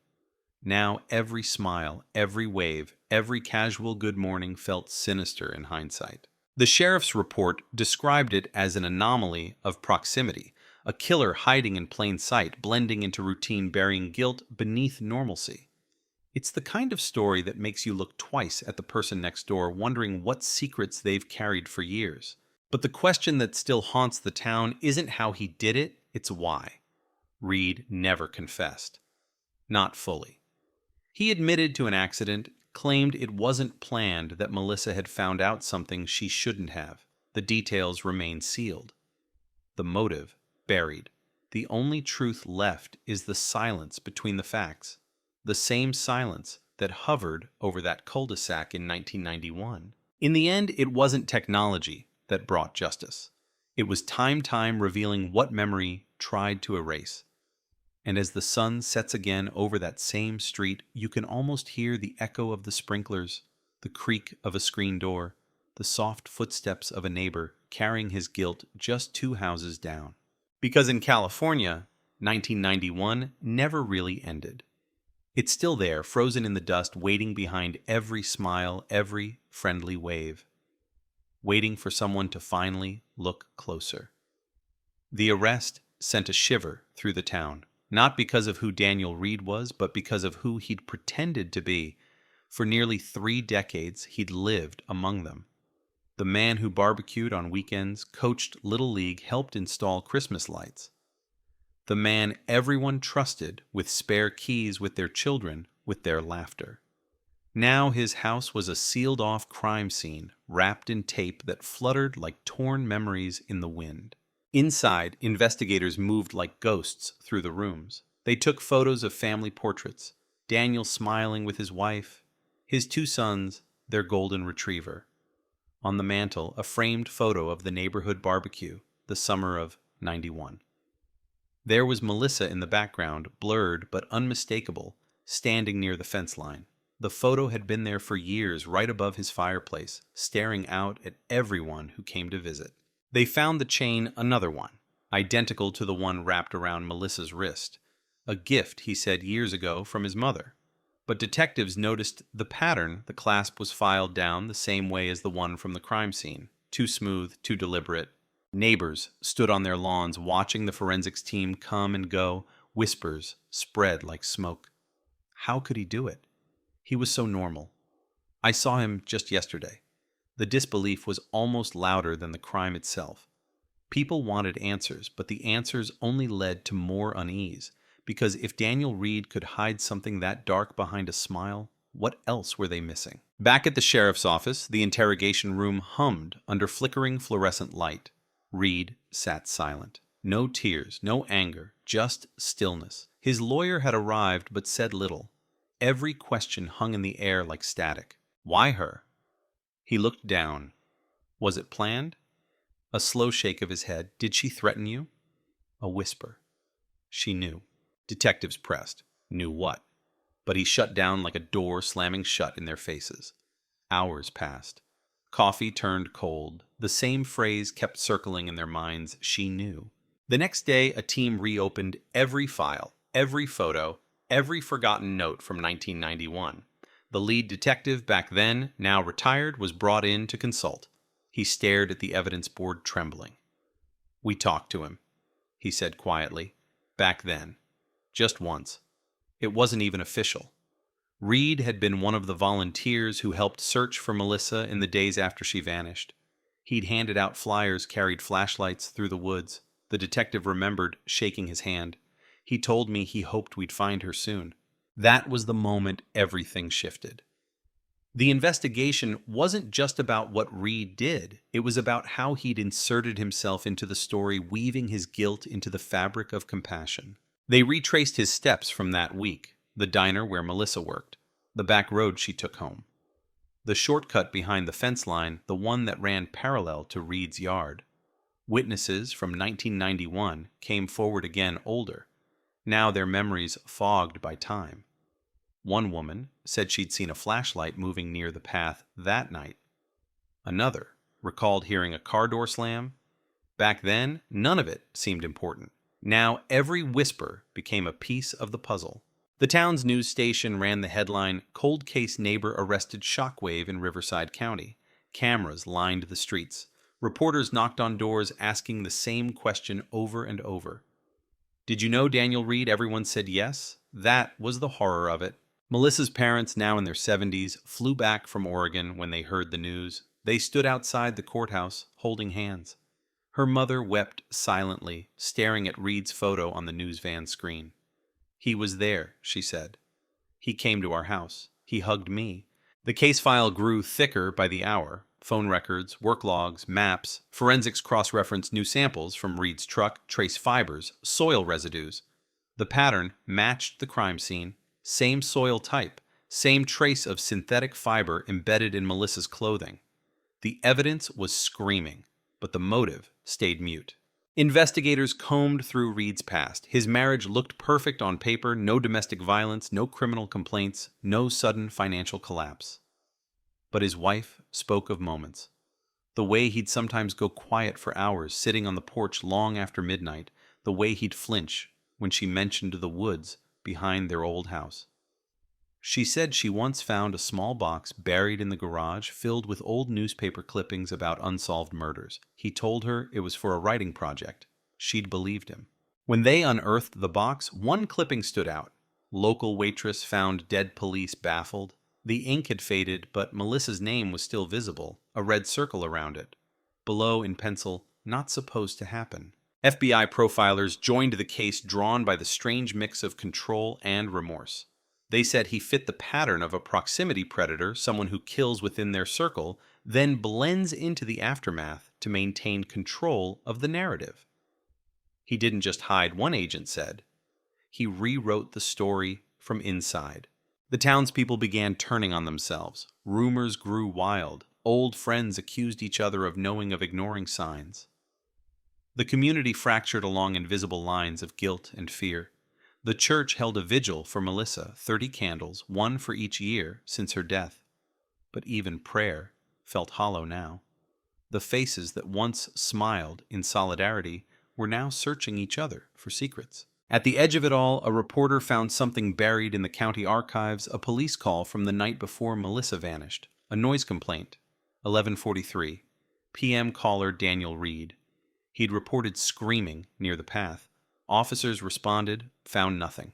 Now every smile, every wave, every casual good morning felt sinister in hindsight. The sheriff's report described it as an anomaly of proximity, a killer hiding in plain sight, blending into routine, burying guilt beneath normalcy. It's the kind of story that makes you look twice at the person next door, wondering what secrets they've carried for years. But the question that still haunts the town isn't how he did it, it's why. Reed never confessed. Not fully. He admitted to an accident, claimed it wasn't planned, that Melissa had found out something she shouldn't have. The details remain sealed. The motive buried. The only truth left is the silence between the facts. The same silence that hovered over that cul-de-sac in 1991. In the end, it wasn't technology that brought justice. It was time revealing what memory tried to erase. And as the sun sets again over that same street, you can almost hear the echo of the sprinklers, the creak of a screen door, the soft footsteps of a neighbor carrying his guilt just 2 houses down. Because in California, 1991 never really ended. It's still there, frozen in the dust, waiting behind every smile, every friendly wave. Waiting for someone to finally look closer. The arrest sent a shiver through the town. Not because of who Daniel Reed was, but because of who he'd pretended to be. For nearly 3 decades, he'd lived among them. The man who barbecued on weekends, coached Little League, helped install Christmas lights. The man everyone trusted with spare keys, with their children, with their laughter. Now his house was a sealed-off crime scene, wrapped in tape that fluttered like torn memories in the wind. Inside, investigators moved like ghosts through the rooms. They took photos of family portraits, Daniel smiling with his wife, his 2 sons, their golden retriever. On the mantel, a framed photo of the neighborhood barbecue, the summer of '91. There was Melissa in the background, blurred but unmistakable, standing near the fence line. The photo had been there for years, right above his fireplace, staring out at everyone who came to visit. They found the chain, another one, identical to the one wrapped around Melissa's wrist. A gift, he said years ago, from his mother. But detectives noticed the pattern. The clasp was filed down the same way as the one from the crime scene. Too smooth, too deliberate. Neighbors stood on their lawns watching the forensics team come and go. Whispers spread like smoke. How could he do it? He was so normal. I saw him just yesterday. The disbelief was almost louder than the crime itself. People wanted answers, but the answers only led to more unease. Because if Daniel Reed could hide something that dark behind a smile, what else were they missing? Back at the sheriff's office, the interrogation room hummed under flickering fluorescent light. Reed sat silent. No tears, no anger, just stillness. His lawyer had arrived but said little. Every question hung in the air like static. Why her? He looked down. Was it planned? A slow shake of his head. Did she threaten you? A whisper. She knew. Detectives pressed. Knew what? But he shut down like a door slamming shut in their faces. Hours passed. Coffee turned cold. The same phrase kept circling in their minds. She knew. The next day, a team reopened every file, every photo, every forgotten note from 1991. The lead detective back then, now retired, was brought in to consult. He stared at the evidence board, trembling. We talked to him, he said quietly. Back then. Just once. It wasn't even official. Reed had been one of the volunteers who helped search for Melissa in the days after she vanished. He'd handed out flyers, carried flashlights through the woods. The detective remembered shaking his hand. He told me he hoped we'd find her soon. That was the moment everything shifted. The investigation wasn't just about what Reed did. It was about how he'd inserted himself into the story, weaving his guilt into the fabric of compassion. They retraced his steps from that week, the diner where Melissa worked, the back road she took home, the shortcut behind the fence line, the one that ran parallel to Reed's yard. Witnesses from 1991 came forward again older, now their memories fogged by time. One woman said she'd seen a flashlight moving near the path that night. Another recalled hearing a car door slam. Back then, none of it seemed important. Now every whisper became a piece of the puzzle. The town's news station ran the headline, "Cold Case Neighbor Arrested Shockwave in Riverside County." Cameras lined the streets. Reporters knocked on doors asking the same question over and over. Did you know Daniel Reed? Everyone said yes. That was the horror of it. Melissa's parents, now in their 70s, flew back from Oregon when they heard the news. They stood outside the courthouse, holding hands. Her mother wept silently, staring at Reed's photo on the news van screen. "He was there," she said. "He came to our house. He hugged me." The case file grew thicker by the hour. Phone records, work logs, maps, forensics cross-referenced new samples from Reed's truck, trace fibers, soil residues. The pattern matched the crime scene. Same soil type, same trace of synthetic fiber embedded in Melissa's clothing. The evidence was screaming, but the motive stayed mute. Investigators combed through Reed's past. His marriage looked perfect on paper, no domestic violence, no criminal complaints, no sudden financial collapse. But his wife spoke of moments. The way he'd sometimes go quiet for hours, sitting on the porch long after midnight, the way he'd flinch when she mentioned the woods behind their old house. She said she once found a small box buried in the garage filled with old newspaper clippings about unsolved murders. He told her it was for a writing project. She'd believed him. When they unearthed the box, one clipping stood out. Local waitress found dead police baffled. The ink had faded, but Melissa's name was still visible, a red circle around it. Below, in pencil, "Not supposed to happen." FBI profilers joined the case, drawn by the strange mix of control and remorse. They said he fit the pattern of a proximity predator, someone who kills within their circle, then blends into the aftermath to maintain control of the narrative. He didn't just hide, one agent said. He rewrote the story from inside. The townspeople began turning on themselves. Rumors grew wild. Old friends accused each other of knowing of ignoring signs. The community fractured along invisible lines of guilt and fear. The church held a vigil for Melissa, 30 candles, one for each year since her death. But even prayer felt hollow now. The faces that once smiled in solidarity were now searching each other for secrets. At the edge of it all, a reporter found something buried in the county archives, a police call from the night before Melissa vanished. A noise complaint. 11:43. PM caller Daniel Reed. He'd reported screaming near the path. Officers responded, found nothing.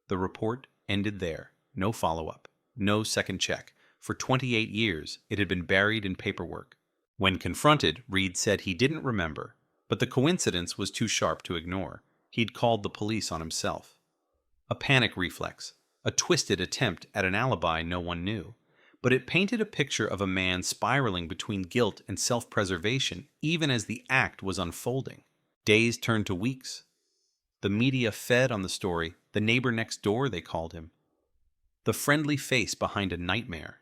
The report ended there. No follow-up. No second check. For 28 years, it had been buried in paperwork. When confronted, Reed said he didn't remember, but the coincidence was too sharp to ignore. He'd called the police on himself. A panic reflex, a twisted attempt at an alibi no one knew. But it painted a picture of a man spiraling between guilt and self-preservation even as the act was unfolding. Days turned to weeks. The media fed on the story. The neighbor next door, they called him. The friendly face behind a nightmare.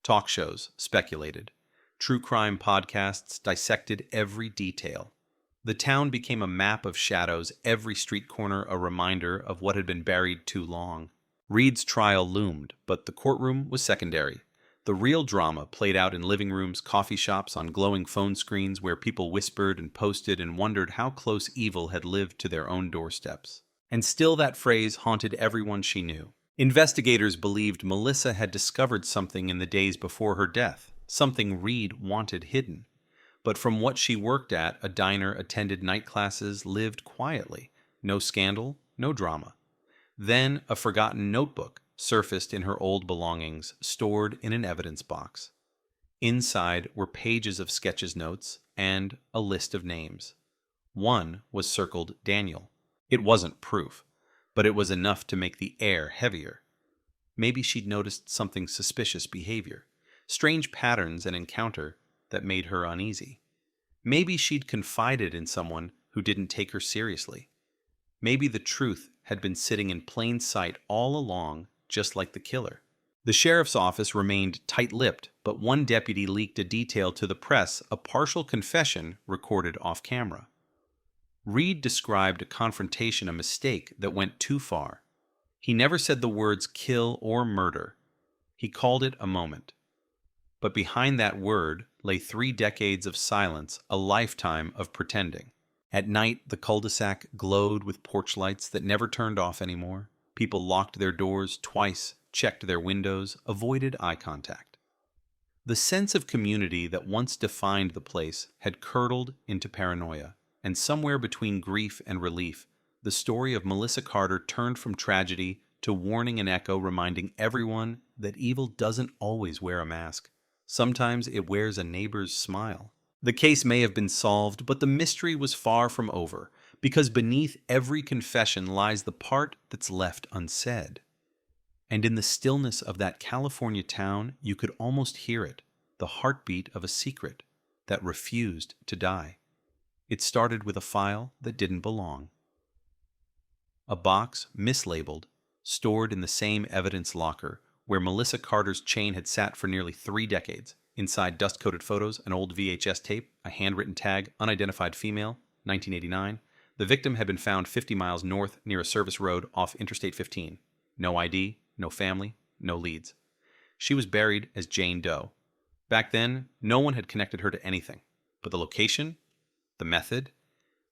Talk shows speculated. True crime podcasts dissected every detail. The town became a map of shadows, every street corner a reminder of what had been buried too long. Reed's trial loomed, but the courtroom was secondary. The real drama played out in living rooms, coffee shops, on glowing phone screens where people whispered and posted and wondered how close evil had lived to their own doorsteps. And still that phrase haunted everyone she knew. Investigators believed Melissa had discovered something in the days before her death, something Reed wanted hidden. But from what she worked at, a diner, attended night classes, lived quietly. No scandal, no drama. Then a forgotten notebook, surfaced in her old belongings, stored in an evidence box. Inside were pages of sketches notes and a list of names. One was circled Daniel. It wasn't proof, but it was enough to make the air heavier. Maybe she'd noticed something suspicious behavior, strange patterns and encounter that made her uneasy. Maybe she'd confided in someone who didn't take her seriously. Maybe the truth had been sitting in plain sight all along, just like the killer. The sheriff's office remained tight-lipped, but one deputy leaked a detail to the press, a partial confession recorded off camera. Reed described a confrontation a mistake that went too far. He never said the words kill or murder. He called it a moment. But behind that word lay 3 decades of silence, a lifetime of pretending. At night, the cul-de-sac glowed with porch lights that never turned off anymore. People locked their doors twice, checked their windows, avoided eye contact. The sense of community that once defined the place had curdled into paranoia, and somewhere between grief and relief, the story of Melissa Carter turned from tragedy to warning and echo, reminding everyone that evil doesn't always wear a mask. Sometimes it wears a neighbor's smile. The case may have been solved, but the mystery was far from over, because beneath every confession lies the part that's left unsaid. And in the stillness of that California town, you could almost hear it, the heartbeat of a secret that refused to die. It started with a file that didn't belong. A box, mislabeled, stored in the same evidence locker where Melissa Carter's chain had sat for nearly 3 decades. Inside dust-coated photos, an old VHS tape, a handwritten tag, unidentified female, 1989. The victim had been found 50 miles north near a service road off Interstate 15. No ID, no family, no leads. She was buried as Jane Doe. Back then, no one had connected her to anything. But the location, the method,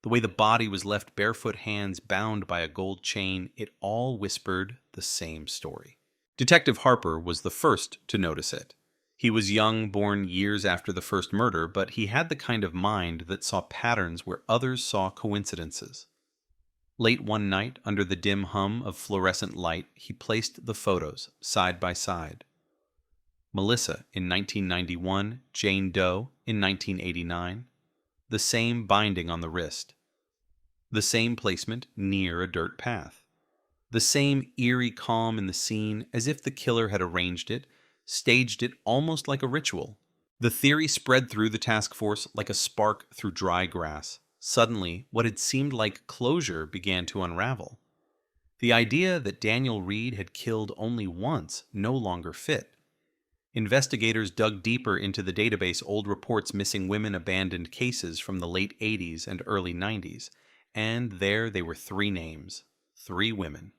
the way the body was left, barefoot hands bound by a gold chain, it all whispered the same story. Detective Harper was the first to notice it. He was young, born years after the first murder, but he had the kind of mind that saw patterns where others saw coincidences. Late one night, under the dim hum of fluorescent light, he placed the photos side by side. Melissa in 1991, Jane Doe in 1989. The same binding on the wrist. The same placement near a dirt path. The same eerie calm in the scene, as if the killer had arranged it, staged it almost like a ritual. The theory spread through the task force like a spark through dry grass. Suddenly, what had seemed like closure began to unravel. The idea that Daniel Reed had killed only once no longer fit. Investigators dug deeper into the database old reports missing women abandoned cases from the late 80s and early 90s, and there they were 3 names, 3 women,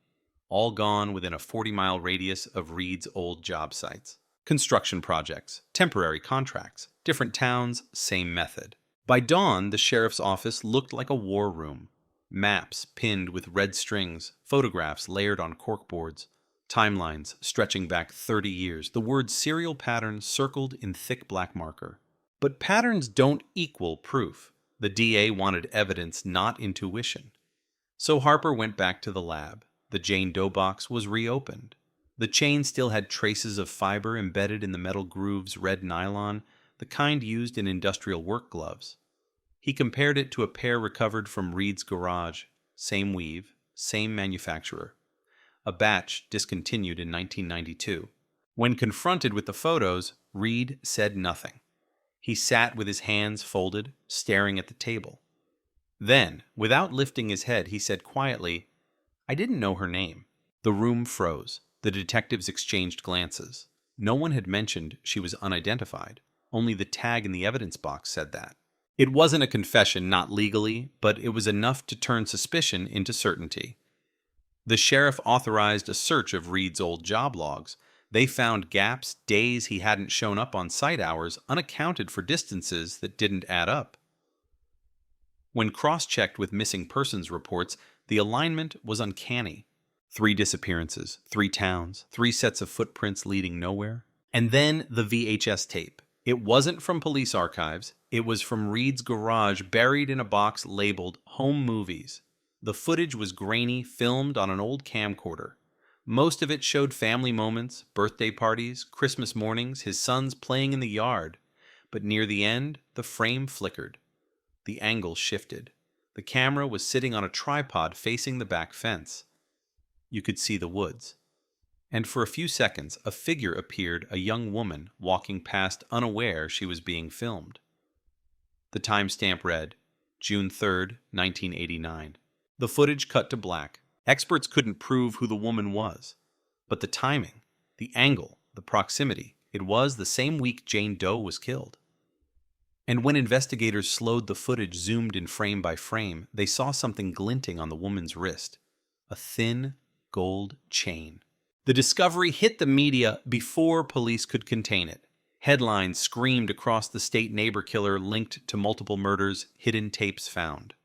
all gone within a 40-mile radius of Reed's old job sites. Construction projects, temporary contracts, different towns, same method. By dawn, the sheriff's office looked like a war room. Maps pinned with red strings, photographs layered on corkboards, timelines stretching back 30 years, the word serial pattern circled in thick black marker. But patterns don't equal proof. The DA wanted evidence, not intuition. So Harper went back to the lab. The Jane Doe box was reopened. The chain still had traces of fiber embedded in the metal groove's red nylon, the kind used in industrial work gloves. He compared it to a pair recovered from Reed's garage, same weave, same manufacturer. A batch discontinued in 1992. When confronted with the photos, Reed said nothing. He sat with his hands folded, staring at the table. Then, without lifting his head, he said quietly, "I didn't know her name." The room froze. The detectives exchanged glances. No one had mentioned she was unidentified. Only the tag in the evidence box said that. It wasn't a confession, not legally, but it was enough to turn suspicion into certainty. The sheriff authorized a search of Reed's old job logs. They found gaps, days he hadn't shown up on site hours, unaccounted for distances that didn't add up. When cross-checked with missing persons reports, the alignment was uncanny. 3 disappearances, 3 towns, 3 sets of footprints leading nowhere. And then the VHS tape. It wasn't from police archives. It was from Reed's garage, buried in a box labeled Home Movies. The footage was grainy, filmed on an old camcorder. Most of it showed family moments, birthday parties, Christmas mornings, his sons playing in the yard. But near the end, the frame flickered. The angle shifted. The camera was sitting on a tripod facing the back fence. You could see the woods. And for a few seconds, a figure appeared, a young woman, walking past unaware she was being filmed. The timestamp read, June 3rd, 1989. The footage cut to black. Experts couldn't prove who the woman was. But the timing, the angle, the proximity, it was the same week Jane Doe was killed. And when investigators slowed the footage zoomed in frame by frame, they saw something glinting on the woman's wrist. A thin, gold chain. The discovery hit the media before police could contain it. Headlines screamed across the state neighbor killer linked to multiple murders, hidden tapes found.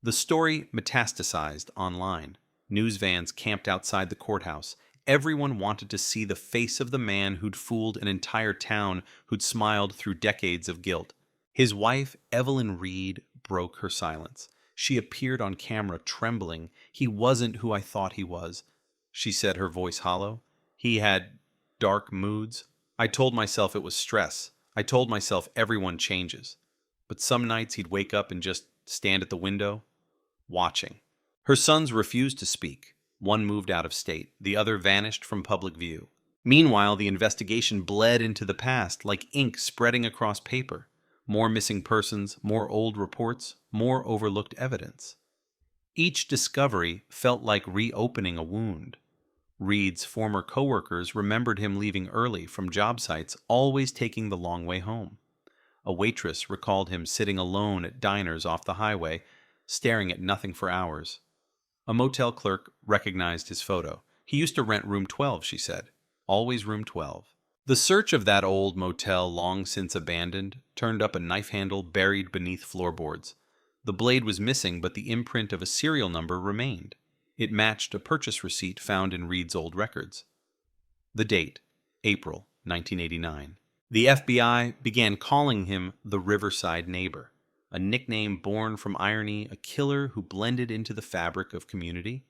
The story metastasized online. News vans camped outside the courthouse. Everyone wanted to see the face of the man who'd fooled an entire town, who'd smiled through decades of guilt. His wife, Evelyn Reed, broke her silence. She appeared on camera trembling. "He wasn't who I thought he was," she said, her voice hollow. "He had dark moods. I told myself it was stress. I told myself everyone changes. But some nights he'd wake up and just stand at the window, watching." Her sons refused to speak. One moved out of state. The other vanished from public view. Meanwhile, the investigation bled into the past like ink spreading across paper. More missing persons, more old reports, more overlooked evidence. Each discovery felt like reopening a wound. Reed's former coworkers remembered him leaving early from job sites, always taking the long way home. A waitress recalled him sitting alone at diners off the highway, staring at nothing for hours. A motel clerk recognized his photo. He used to rent room 12, she said. Always room 12. The search of that old motel, long since abandoned, turned up a knife handle buried beneath floorboards. The blade was missing, but the imprint of a serial number remained. It matched a purchase receipt found in Reed's old records. The date, April 1989. The FBI began calling him the Riverside Neighbor, a nickname born from irony, a killer who blended into the fabric of community.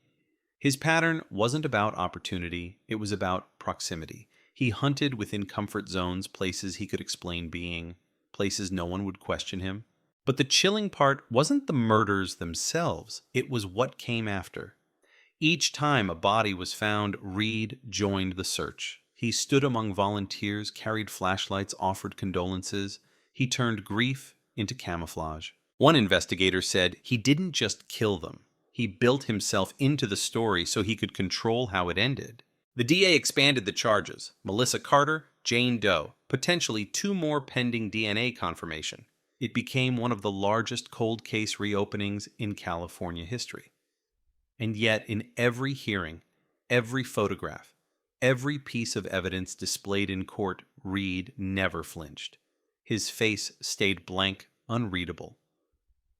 His pattern wasn't about opportunity, it was about proximity. He hunted within comfort zones, places he could explain being, places no one would question him. But the chilling part wasn't the murders themselves, it was what came after. Each time a body was found, Reed joined the search. He stood among volunteers, carried flashlights, offered condolences. He turned grief into camouflage. One investigator said he didn't just kill them. He built himself into the story so he could control how it ended. The DA expanded the charges. Melissa Carter, Jane Doe, potentially 2 more pending DNA confirmation. It became one of the largest cold case reopenings in California history. And yet, in every hearing, every photograph, every piece of evidence displayed in court, Reed never flinched. His face stayed blank, unreadable.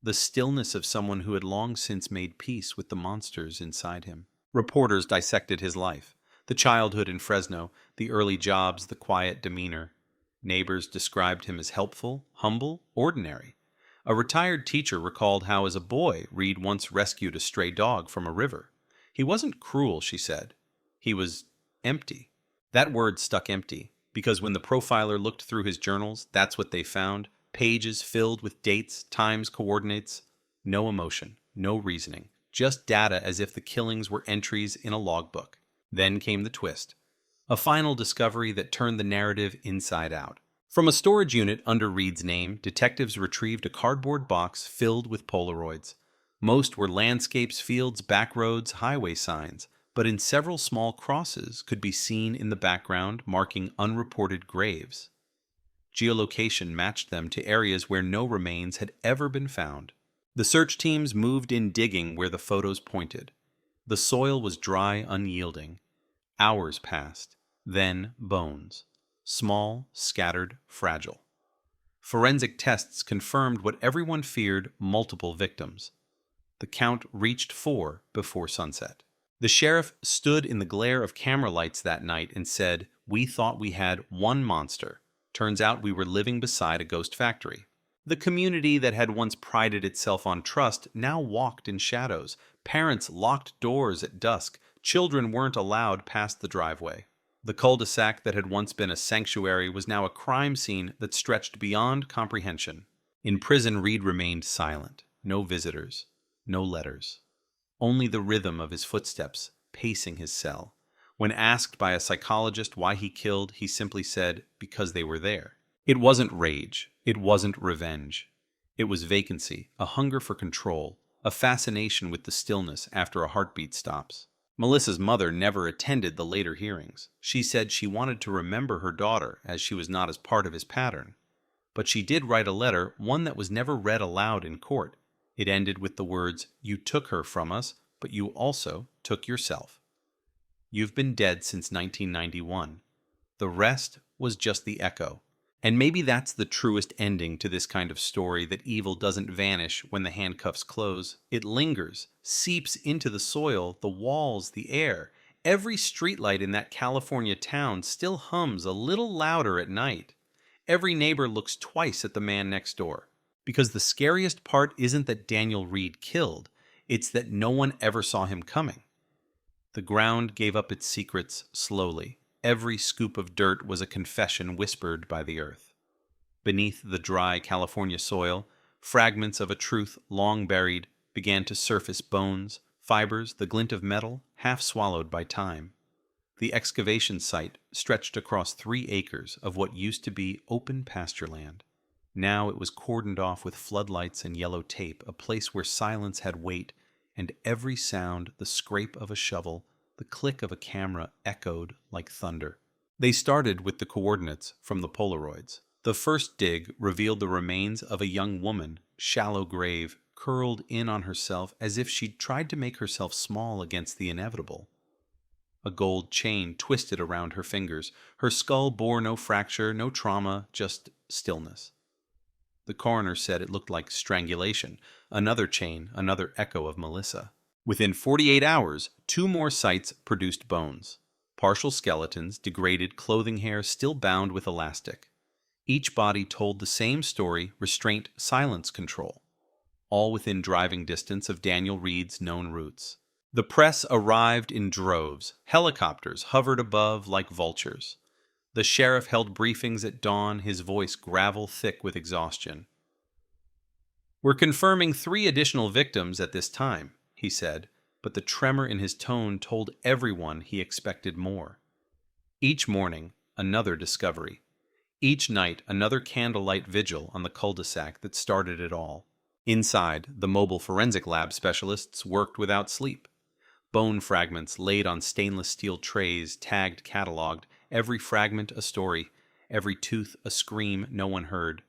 The stillness of someone who had long since made peace with the monsters inside him. Reporters dissected his life. The childhood in Fresno, the early jobs, the quiet demeanor. Neighbors described him as helpful, humble, ordinary. A retired teacher recalled how as a boy Reed once rescued a stray dog from a river. He wasn't cruel, she said. He was empty. That word stuck, empty, because when the profiler looked through his journals, that's what they found. Pages filled with dates, times, coordinates. No emotion, no reasoning. Just data as if the killings were entries in a logbook. Then came the twist. A final discovery that turned the narrative inside out. From a storage unit under Reed's name, detectives retrieved a cardboard box filled with Polaroids. Most were landscapes, fields, back roads, highway signs, but in several small crosses could be seen in the background marking unreported graves. Geolocation matched them to areas where no remains had ever been found. The search teams moved in digging where the photos pointed. The soil was dry, unyielding. Hours passed, then bones. Small, scattered, fragile. Forensic tests confirmed what everyone feared: multiple victims. The count reached 4 before sunset. The sheriff stood in the glare of camera lights that night and said, "We thought we had one monster. Turns out we were living beside a ghost factory." The community that had once prided itself on trust now walked in shadows. Parents locked doors at dusk. Children weren't allowed past the driveway. The cul-de-sac that had once been a sanctuary was now a crime scene that stretched beyond comprehension. In prison, Reed remained silent. No visitors, no letters. Only the rhythm of his footsteps pacing his cell. When asked by a psychologist why he killed, he simply said, because they were there. It wasn't rage. It wasn't revenge. It was vacancy, a hunger for control, a fascination with the stillness after a heartbeat stops. Melissa's mother never attended the later hearings. She said she wanted to remember her daughter, as she was not as part of his pattern. But she did write a letter, one that was never read aloud in court. It ended with the words, "You took her from us, but you also took yourself. You've been dead since 1991. The rest was just the echo." And maybe that's the truest ending to this kind of story, that evil doesn't vanish when the handcuffs close. It lingers, seeps into the soil, the walls, the air. Every streetlight in that California town still hums a little louder at night. Every neighbor looks twice at the man next door. Because the scariest part isn't that Daniel Reed killed, it's that no one ever saw him coming. The ground gave up its secrets slowly. Every scoop of dirt was a confession whispered by the earth. Beneath the dry California soil, fragments of a truth long buried began to surface, bones, fibers, the glint of metal, half swallowed by time. The excavation site stretched across 3 acres of what used to be open pasture land. Now it was cordoned off with floodlights and yellow tape, a place where silence had weight, and every sound, the scrape of a shovel, the click of a camera, echoed like thunder. They started with the coordinates from the Polaroids. The first dig revealed the remains of a young woman, shallow grave, curled in on herself as if she'd tried to make herself small against the inevitable. A gold chain twisted around her fingers. Her skull bore no fracture, no trauma, just stillness. The coroner said it looked like strangulation. Another chain, another echo of Melissa. Within 48 hours, 2 more sites produced bones. Partial skeletons, degraded clothing hair still bound with elastic. Each body told the same story, restraint, silence, control. All within driving distance of Daniel Reed's known routes. The press arrived in droves. Helicopters hovered above like vultures. The sheriff held briefings at dawn, his voice gravel thick with exhaustion. "We're confirming 3 additional victims at this time," he said, but the tremor in his tone told everyone he expected more. Each morning, another discovery. Each night, another candlelight vigil on the cul-de-sac that started it all. Inside, the mobile forensic lab specialists worked without sleep. Bone fragments laid on stainless steel trays, tagged, cataloged, every fragment a story, every tooth a scream no one heard.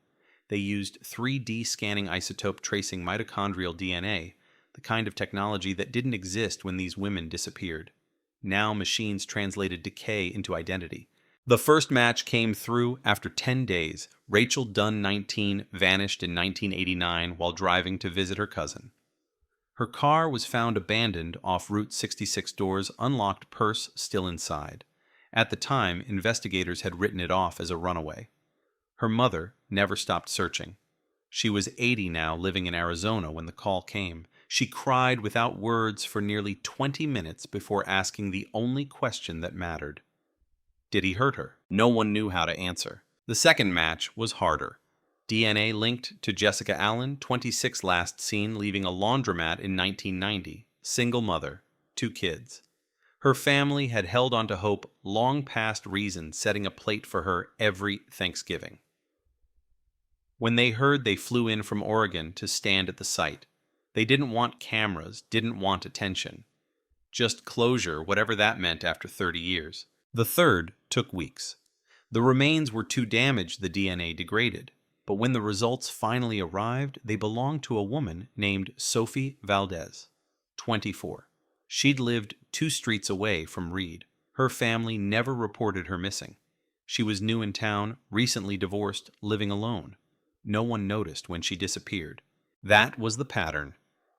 They used 3D scanning isotope tracing mitochondrial DNA, the kind of technology that didn't exist when these women disappeared. Now machines translated decay into identity. The first match came through after 10 days. Rachel Dunn, 19, vanished in 1989 while driving to visit her cousin. Her car was found abandoned off Route 66 doors, unlocked purse still inside. At the time, investigators had written it off as a runaway. Her mother never stopped searching. She was 80 now, living in Arizona when the call came. She cried without words for nearly 20 minutes before asking the only question that mattered. Did he hurt her? No one knew how to answer. The second match was harder. DNA linked to Jessica Allen, 26, last seen leaving a laundromat in 1990. Single mother, 2 kids. Her family had held on to hope long past reason, setting a plate for her every Thanksgiving. When they heard, they flew in from Oregon to stand at the site. They didn't want cameras, didn't want attention. Just closure, whatever that meant after 30 years. The third took weeks. The remains were too damaged, the DNA degraded. But when the results finally arrived, they belonged to a woman named Sophie Valdez, 24. She'd lived 2 streets away from Reed. Her family never reported her missing. She was new in town, recently divorced, living alone. No one noticed when she disappeared. That was the pattern.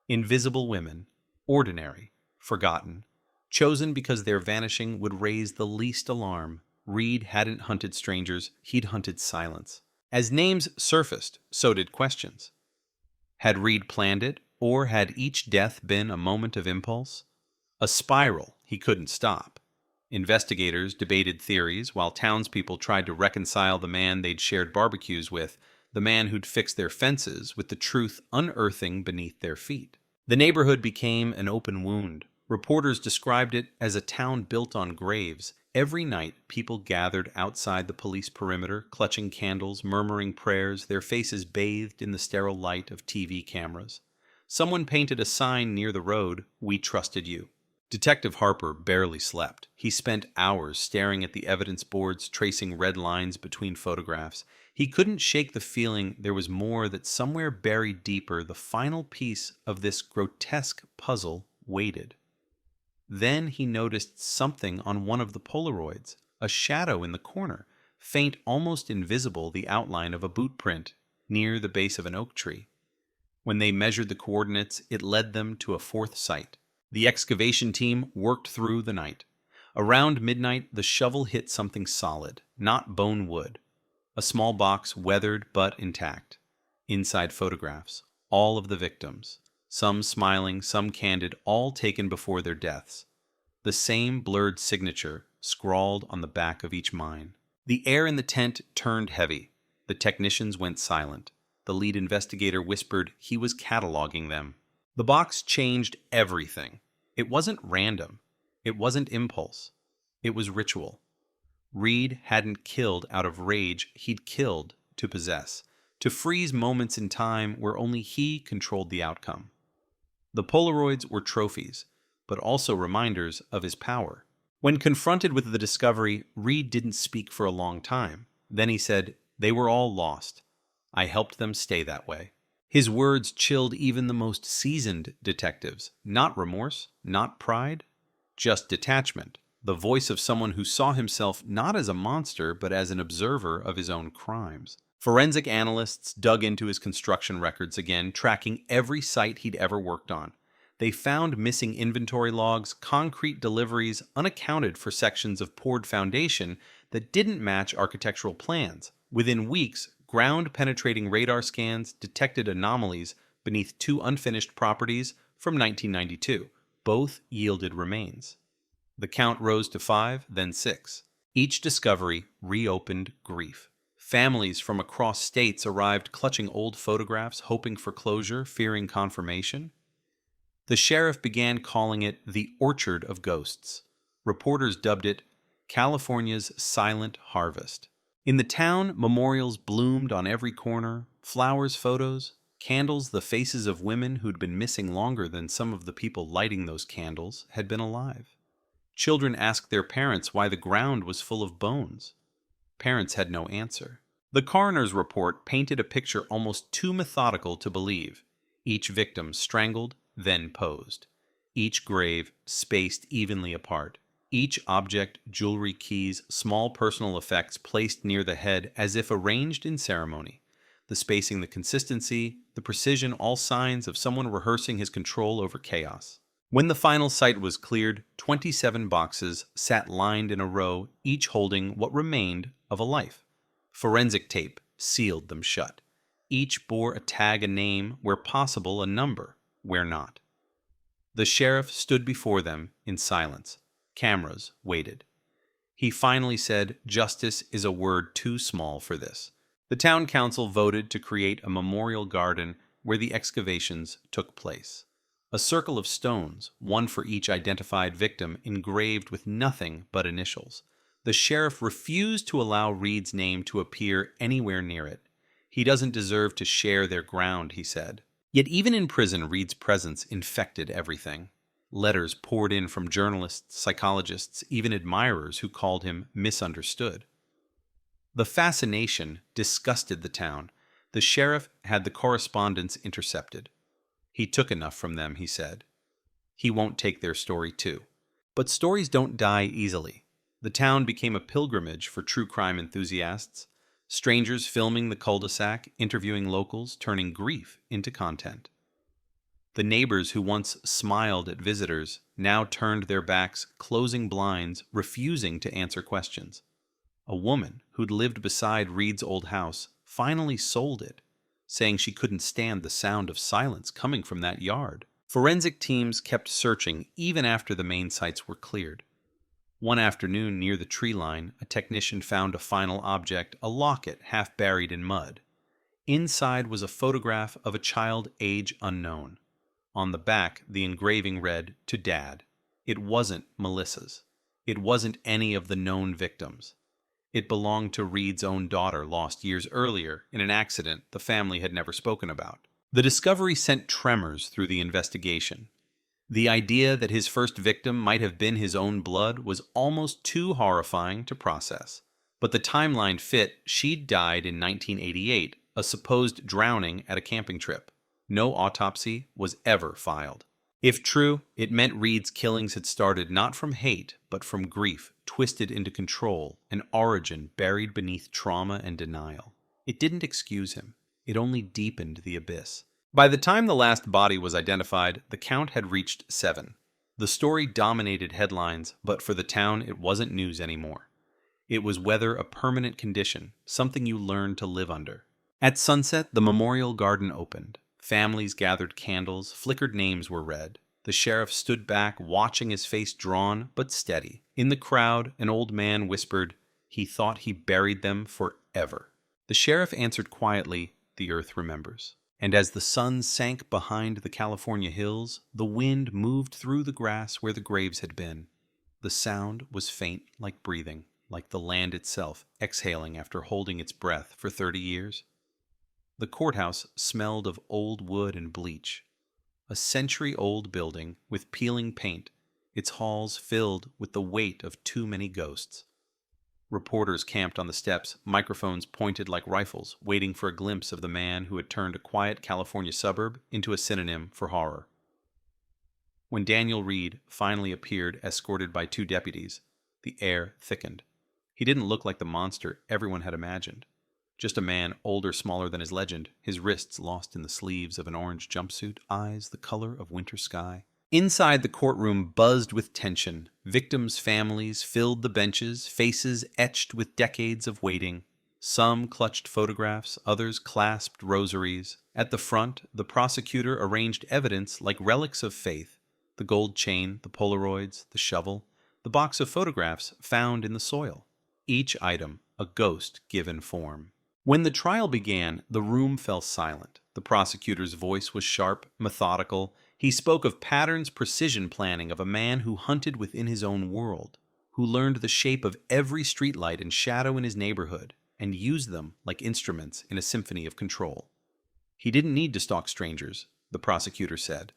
Invisible women, ordinary, forgotten, chosen because their vanishing would raise the least alarm. Reed hadn't hunted strangers, he'd hunted silence. As names surfaced, so did questions. Had Reed planned it, or had each death been a moment of impulse? A spiral he couldn't stop. Investigators debated theories while townspeople tried to reconcile the man they'd shared barbecues with, the man who'd fixed their fences, with the truth unearthing beneath their feet. The neighborhood became an open wound. Reporters described it as a town built on graves. Every night, people gathered outside the police perimeter, clutching candles, murmuring prayers, their faces bathed in the sterile light of TV cameras. Someone painted a sign near the road, "We trusted you." Detective Harper barely slept. He spent hours staring at the evidence boards, tracing red lines between photographs. He couldn't shake the feeling there was more, that somewhere buried deeper, the final piece of this grotesque puzzle waited. Then he noticed something on one of the Polaroids, a shadow in the corner, faint, almost invisible, the outline of a boot print near the base of an oak tree. When they measured the coordinates, it led them to a fourth site. The excavation team worked through the night. Around midnight, the shovel hit something solid, not bone wood. A small box, weathered but intact. Inside photographs, all of the victims. Some smiling, some candid, all taken before their deaths. The same blurred signature scrawled on the back of each mine. The air in the tent turned heavy. The technicians went silent. The lead investigator whispered he was cataloging them. The box changed everything. It wasn't random. It wasn't impulse. It was ritual. Reed hadn't killed out of rage, he'd killed to possess, to freeze moments in time where only he controlled the outcome. The Polaroids were trophies, but also reminders of his power. When confronted with the discovery, Reed didn't speak for a long time. Then he said, "They were all lost. I helped them stay that way." His words chilled even the most seasoned detectives. Not remorse, not pride, just detachment. The voice of someone who saw himself not as a monster, but as an observer of his own crimes. Forensic analysts dug into his construction records again, tracking every site he'd ever worked on. They found missing inventory logs, concrete deliveries, unaccounted for sections of poured foundation that didn't match architectural plans. Within weeks, ground-penetrating radar scans detected anomalies beneath two unfinished properties from 1992. Both yielded remains. The count rose to 5, then 6. Each discovery reopened grief. Families from across states arrived clutching old photographs, hoping for closure, fearing confirmation. The sheriff began calling it the Orchard of Ghosts. Reporters dubbed it California's Silent Harvest. In the town, memorials bloomed on every corner, flowers, photos, candles, the faces of women who'd been missing longer than some of the people lighting those candles had been alive. Children asked their parents why the ground was full of bones. Parents had no answer. The coroner's report painted a picture almost too methodical to believe. Each victim strangled, then posed. Each grave spaced evenly apart. Each object, jewelry, keys, small personal effects placed near the head as if arranged in ceremony. The spacing, the consistency, the precision, all signs of someone rehearsing his control over chaos. When the final site was cleared, 27 boxes sat lined in a row, each holding what remained of a life. Forensic tape sealed them shut. Each bore a tag, a name, where possible a number, where not. The sheriff stood before them in silence. Cameras waited. He finally said, "Justice is a word too small for this." The town council voted to create a memorial garden where the excavations took place. A circle of stones, one for each identified victim, engraved with nothing but initials. The sheriff refused to allow Reed's name to appear anywhere near it. He doesn't deserve to share their ground, he said. Yet even in prison, Reed's presence infected everything. Letters poured in from journalists, psychologists, even admirers who called him misunderstood. The fascination disgusted the town. The sheriff had the correspondence intercepted. He took enough from them, he said. He won't take their story too. But stories don't die easily. The town became a pilgrimage for true crime enthusiasts. Strangers filming the cul-de-sac, interviewing locals, turning grief into content. The neighbors who once smiled at visitors now turned their backs, closing blinds, refusing to answer questions. A woman who'd lived beside Reed's old house finally sold it, saying she couldn't stand the sound of silence coming from that yard. Forensic teams kept searching even after the main sites were cleared. One afternoon near the tree line, a technician found a final object, a locket half buried in mud. Inside was a photograph of a child age unknown. On the back, the engraving read, "To Dad." It wasn't Melissa's. It wasn't any of the known victims. It belonged to Reed's own daughter, lost years earlier in an accident the family had never spoken about. The discovery sent tremors through the investigation. The idea that his first victim might have been his own blood was almost too horrifying to process. But the timeline fit. She'd died in 1988, a supposed drowning at a camping trip. No autopsy was ever filed. If true, it meant Reed's killings had started not from hate, but from grief, twisted into control, an origin buried beneath trauma and denial. It didn't excuse him. It only deepened the abyss. By the time the last body was identified, the count had reached 7. The story dominated headlines, but for the town it wasn't news anymore. It was whether a permanent condition, something you learned to live under. At sunset, the memorial garden opened. Families gathered candles, flickered names were read. The sheriff stood back, watching his face drawn but steady. In the crowd, an old man whispered, he thought he buried them forever. The sheriff answered quietly, the earth remembers. And as the sun sank behind the California hills, the wind moved through the grass where the graves had been. The sound was faint like breathing, like the land itself exhaling after holding its breath for 30 years. The courthouse smelled of old wood and bleach. A century-old building with peeling paint, its halls filled with the weight of too many ghosts. Reporters camped on the steps, microphones pointed like rifles, waiting for a glimpse of the man who had turned a quiet California suburb into a synonym for horror. When Daniel Reed finally appeared escorted by 2 deputies, the air thickened. He didn't look like the monster everyone had imagined. Just a man, older, smaller than his legend, his wrists lost in the sleeves of an orange jumpsuit, eyes the color of winter sky. Inside, the courtroom buzzed with tension. Victims' families filled the benches, faces etched with decades of waiting. Some clutched photographs, others clasped rosaries. At the front, the prosecutor arranged evidence like relics of faith: the gold chain, the Polaroids, the shovel, the box of photographs found in the soil. Each item a ghost given form. When the trial began, the room fell silent. The prosecutor's voice was sharp, methodical. He spoke of Pattern's precision planning of a man who hunted within his own world, who learned the shape of every streetlight and shadow in his neighborhood, and used them like instruments in a symphony of control. He didn't need to stalk strangers, the prosecutor said.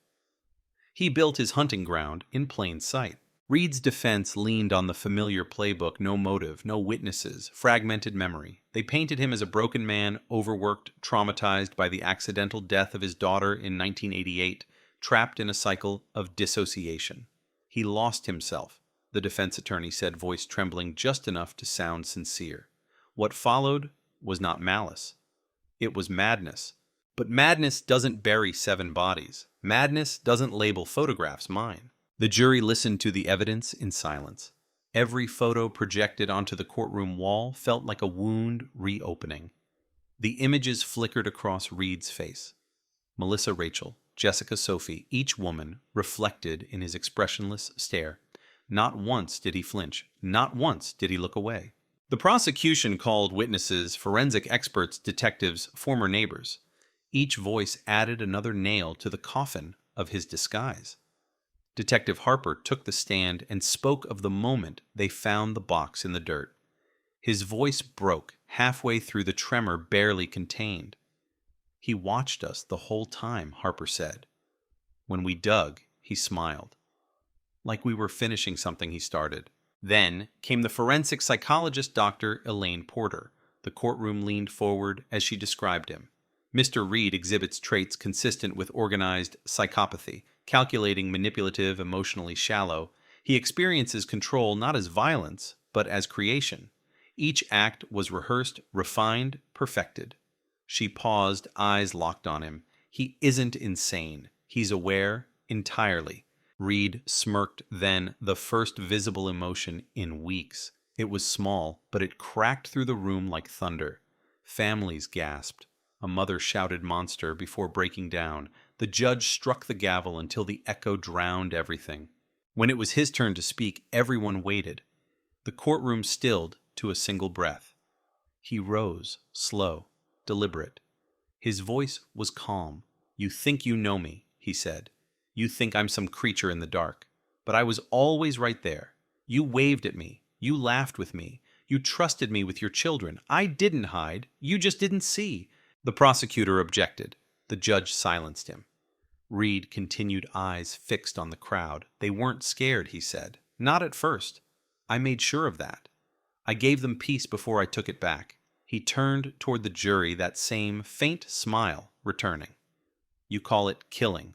He built his hunting ground in plain sight. Reed's defense leaned on the familiar playbook: no motive, no witnesses, fragmented memory. They painted him as a broken man, overworked, traumatized by the accidental death of his daughter in 1988, trapped in a cycle of dissociation. He lost himself, the defense attorney said, voice trembling just enough to sound sincere. What followed was not malice. It was madness. But madness doesn't bury 7 bodies. Madness doesn't label photographs mine. The jury listened to the evidence in silence. Every photo projected onto the courtroom wall felt like a wound reopening. The images flickered across Reed's face. Melissa Rachel, Jessica Sophie, each woman reflected in his expressionless stare. Not once did he flinch. Not once did he look away. The prosecution called witnesses, forensic experts, detectives, former neighbors. Each voice added another nail to the coffin of his disguise. Detective Harper took the stand and spoke of the moment they found the box in the dirt. His voice broke halfway through the tremor barely contained. He watched us the whole time, Harper said. When we dug, he smiled. Like we were finishing something he started. Then came the forensic psychologist, Dr. Elaine Porter. The courtroom leaned forward as she described him. Mr. Reed exhibits traits consistent with organized psychopathy, calculating, manipulative, emotionally shallow. He experiences control not as violence, but as creation. Each act was rehearsed, refined, perfected. She paused, eyes locked on him. He isn't insane. He's aware entirely. Reed smirked then, the first visible emotion in weeks. It was small, but it cracked through the room like thunder. Families gasped. A mother shouted monster before breaking down. The judge struck the gavel until the echo drowned everything. When it was his turn to speak, everyone waited. The courtroom stilled to a single breath. He rose, slow, deliberate. His voice was calm. "You think you know me," he said. "You think I'm some creature in the dark. But I was always right there. You waved at me. You laughed with me. You trusted me with your children. I didn't hide. You just didn't see." The prosecutor objected. The judge silenced him. Reed continued, eyes fixed on the crowd. "They weren't scared," he said. "Not at first. I made sure of that. I gave them peace before I took it back." He turned toward the jury, that same faint smile returning. "You call it killing.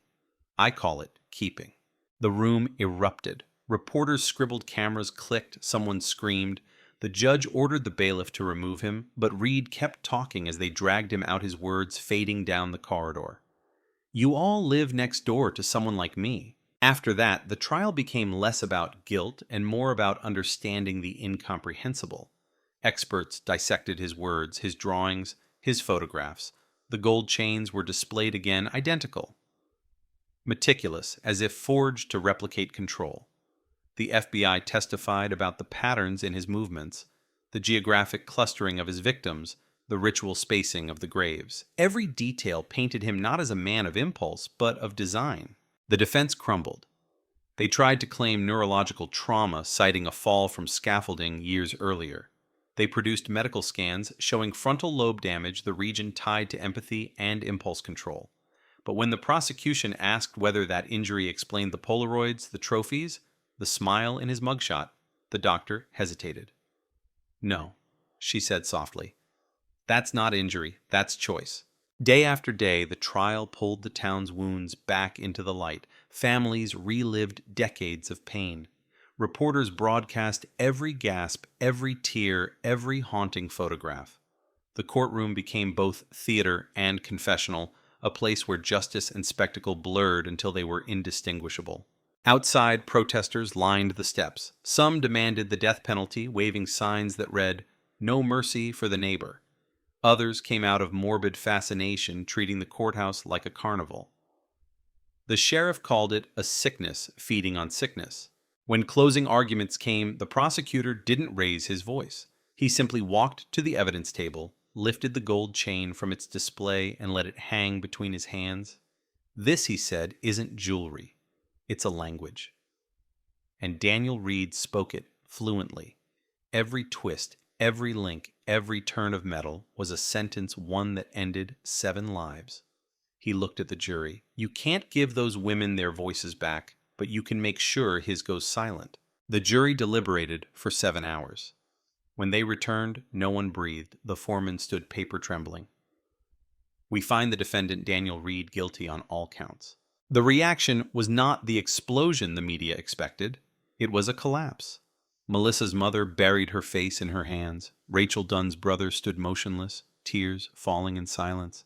I call it keeping." The room erupted. Reporters scribbled, cameras clicked, someone screamed. The judge ordered the bailiff to remove him, but Reed kept talking as they dragged him out, his words fading down the corridor. "You all live next door to someone like me." After that, the trial became less about guilt and more about understanding the incomprehensible. Experts dissected his words, his drawings, his photographs. The gold chains were displayed again, identical, meticulous, as if forged to replicate control. The FBI testified about the patterns in his movements, the geographic clustering of his victims, the ritual spacing of the graves. Every detail painted him not as a man of impulse, but of design. The defense crumbled. They tried to claim neurological trauma, citing a fall from scaffolding years earlier. They produced medical scans showing frontal lobe damage, the region tied to empathy and impulse control. But when the prosecution asked whether that injury explained the Polaroids, the trophies, the smile in his mugshot, the doctor hesitated. "No," she said softly. "That's not injury, that's choice." Day after day, the trial pulled the town's wounds back into the light. Families relived decades of pain. Reporters broadcast every gasp, every tear, every haunting photograph. The courtroom became both theater and confessional, a place where justice and spectacle blurred until they were indistinguishable. Outside, protesters lined the steps. Some demanded the death penalty, waving signs that read, "No mercy for the neighbor." Others came out of morbid fascination, treating the courthouse like a carnival. The sheriff called it a sickness feeding on sickness. When closing arguments came, the prosecutor didn't raise his voice. He simply walked to the evidence table, lifted the gold chain from its display, and let it hang between his hands. "This," he said, "isn't jewelry. It's a language." And Daniel Reed spoke it fluently. Every twist, every link, every turn of metal was a sentence, one that ended 7 lives. He looked at the jury. "You can't give those women their voices back, but you can make sure his goes silent." The jury deliberated for 7 hours. When they returned, no one breathed. The foreman stood paper trembling. "We find the defendant Daniel Reed guilty on all counts." The reaction was not the explosion the media expected. It was a collapse. Melissa's mother buried her face in her hands. Rachel Dunn's brother stood motionless, tears falling in silence.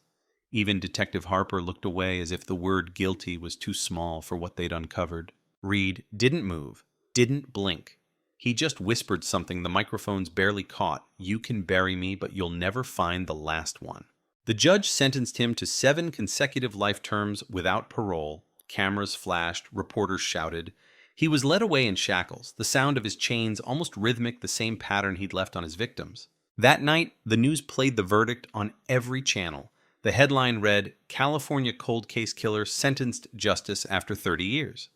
Even Detective Harper looked away as if the word guilty was too small for what they'd uncovered. Reed didn't move, didn't blink. He just whispered something the microphones barely caught. "You can bury me, but you'll never find the last one." The judge sentenced him to 7 consecutive life terms without parole. Cameras flashed, reporters shouted. He was led away in shackles, the sound of his chains almost rhythmic, the same pattern he'd left on his victims. That night, the news played the verdict on every channel. The headline read, "California Cold Case Killer Sentenced Justice After 30 Years."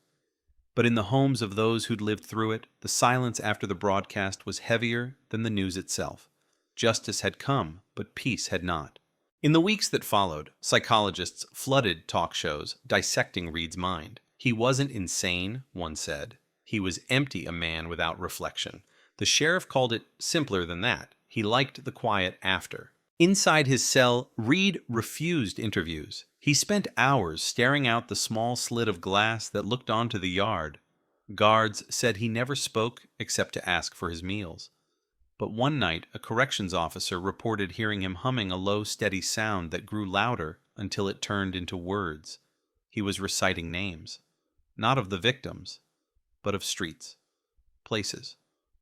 But in the homes of those who'd lived through it, the silence after the broadcast was heavier than the news itself. Justice had come, but peace had not. In the weeks that followed, psychologists flooded talk shows, dissecting Reed's mind. He wasn't insane, one said. He was empty, a man without reflection. The sheriff called it simpler than that. He liked the quiet after. Inside his cell, Reed refused interviews. He spent hours staring out the small slit of glass that looked onto the yard. Guards said he never spoke except to ask for his meals. But one night, a corrections officer reported hearing him humming a low, steady sound that grew louder until it turned into words. He was reciting names, not of the victims, but of streets, places,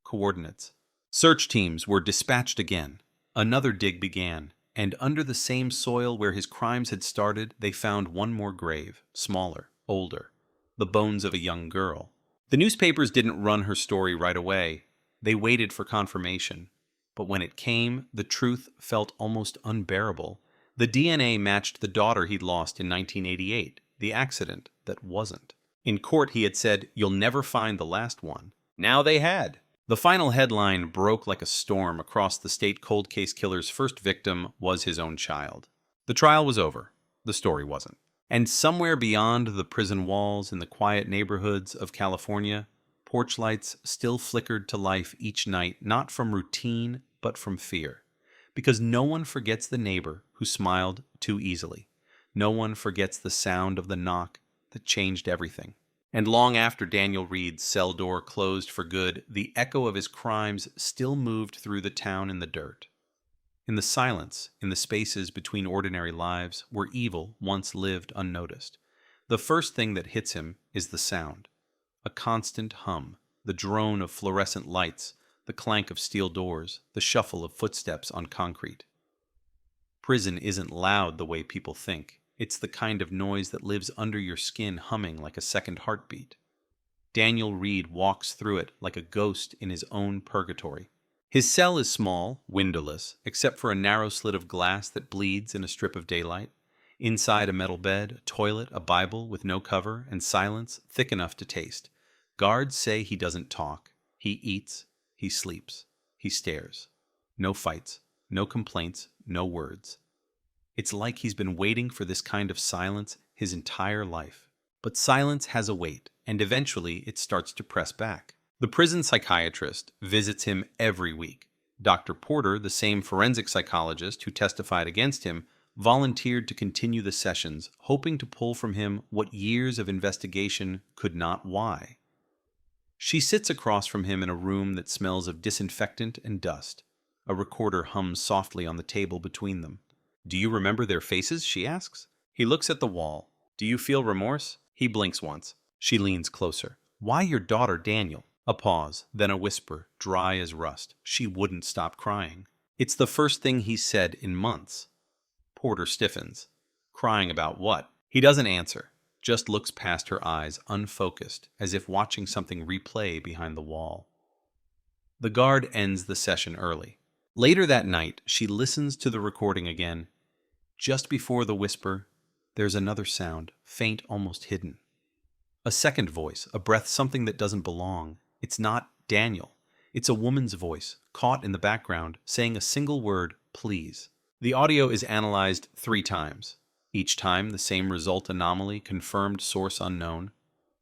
coordinates. Search teams were dispatched again. Another dig began. and under the same soil where his crimes had started, they found one more grave, smaller, older, the bones of a young girl. The newspapers didn't run her story right away. They waited for confirmation. But when it came, the truth felt almost unbearable. The DNA matched the daughter he'd lost in 1988, the accident that wasn't. In court, he had said, "You'll never find the last one." Now they had. The final headline broke like a storm across the state cold case killer's first victim was his own child. The trial was over. The story wasn't. And somewhere beyond the prison walls in the quiet neighborhoods of California, porch lights still flickered to life each night, not from routine, but from fear. Because no one forgets the neighbor who smiled too easily. No one forgets the sound of the knock that changed everything. And long after Daniel Reed's cell door closed for good, the echo of his crimes still moved through the town in the dirt. In the silence, in the spaces between ordinary lives, where evil once lived unnoticed. The first thing that hits him is the sound. A constant hum, the drone of fluorescent lights, the clank of steel doors, the shuffle of footsteps on concrete. Prison isn't loud the way people think. It's the kind of noise that lives under your skin, humming like a second heartbeat. Daniel Reed walks through it like a ghost in his own purgatory. His cell is small, windowless, except for a narrow slit of glass that bleeds in a strip of daylight. Inside a metal bed, a toilet, a Bible with no cover, and silence thick enough to taste. Guards say he doesn't talk. He eats, he sleeps, he stares. No fights, no complaints, no words. It's like he's been waiting for this kind of silence his entire life. But silence has a weight, and eventually it starts to press back. The prison psychiatrist visits him every week. Dr. Porter, the same forensic psychologist who testified against him, volunteered to continue the sessions, hoping to pull from him what years of investigation could not why. She sits across from him in a room that smells of disinfectant and dust. A recorder hums softly on the table between them. "Do you remember their faces?" she asks. He looks at the wall. "Do you feel remorse?" He blinks once. She leans closer. "Why your daughter, Daniel?" A pause, then a whisper, dry as rust. She wouldn't stop crying. It's the first thing he's said in months. Porter stiffens. Crying about what? He doesn't answer, just looks past her eyes, unfocused, as if watching something replay behind the wall. The guard ends the session early. Later that night, she listens to the recording again. Just before the whisper, there's another sound, faint, almost hidden. A second voice, a breath, something that doesn't belong. It's not Daniel. It's a woman's voice, caught in the background, saying a single word, please. The audio is analyzed 3 times. Each time, the same result anomaly, confirmed source unknown.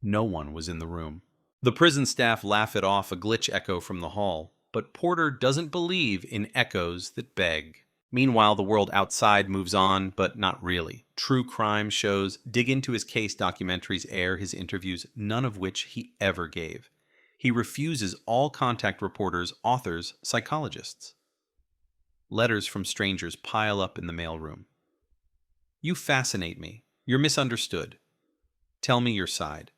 No one was in the room. The prison staff laugh it off, a glitch echo from the hall. But Porter doesn't believe in echoes that beg. Meanwhile, the world outside moves on, but not really. True crime shows, dig into his case documentaries, air his interviews, none of which he ever gave. He refuses all contact reporters, authors, psychologists. Letters from strangers pile up in the mailroom. "You fascinate me. You're misunderstood. Tell me your side."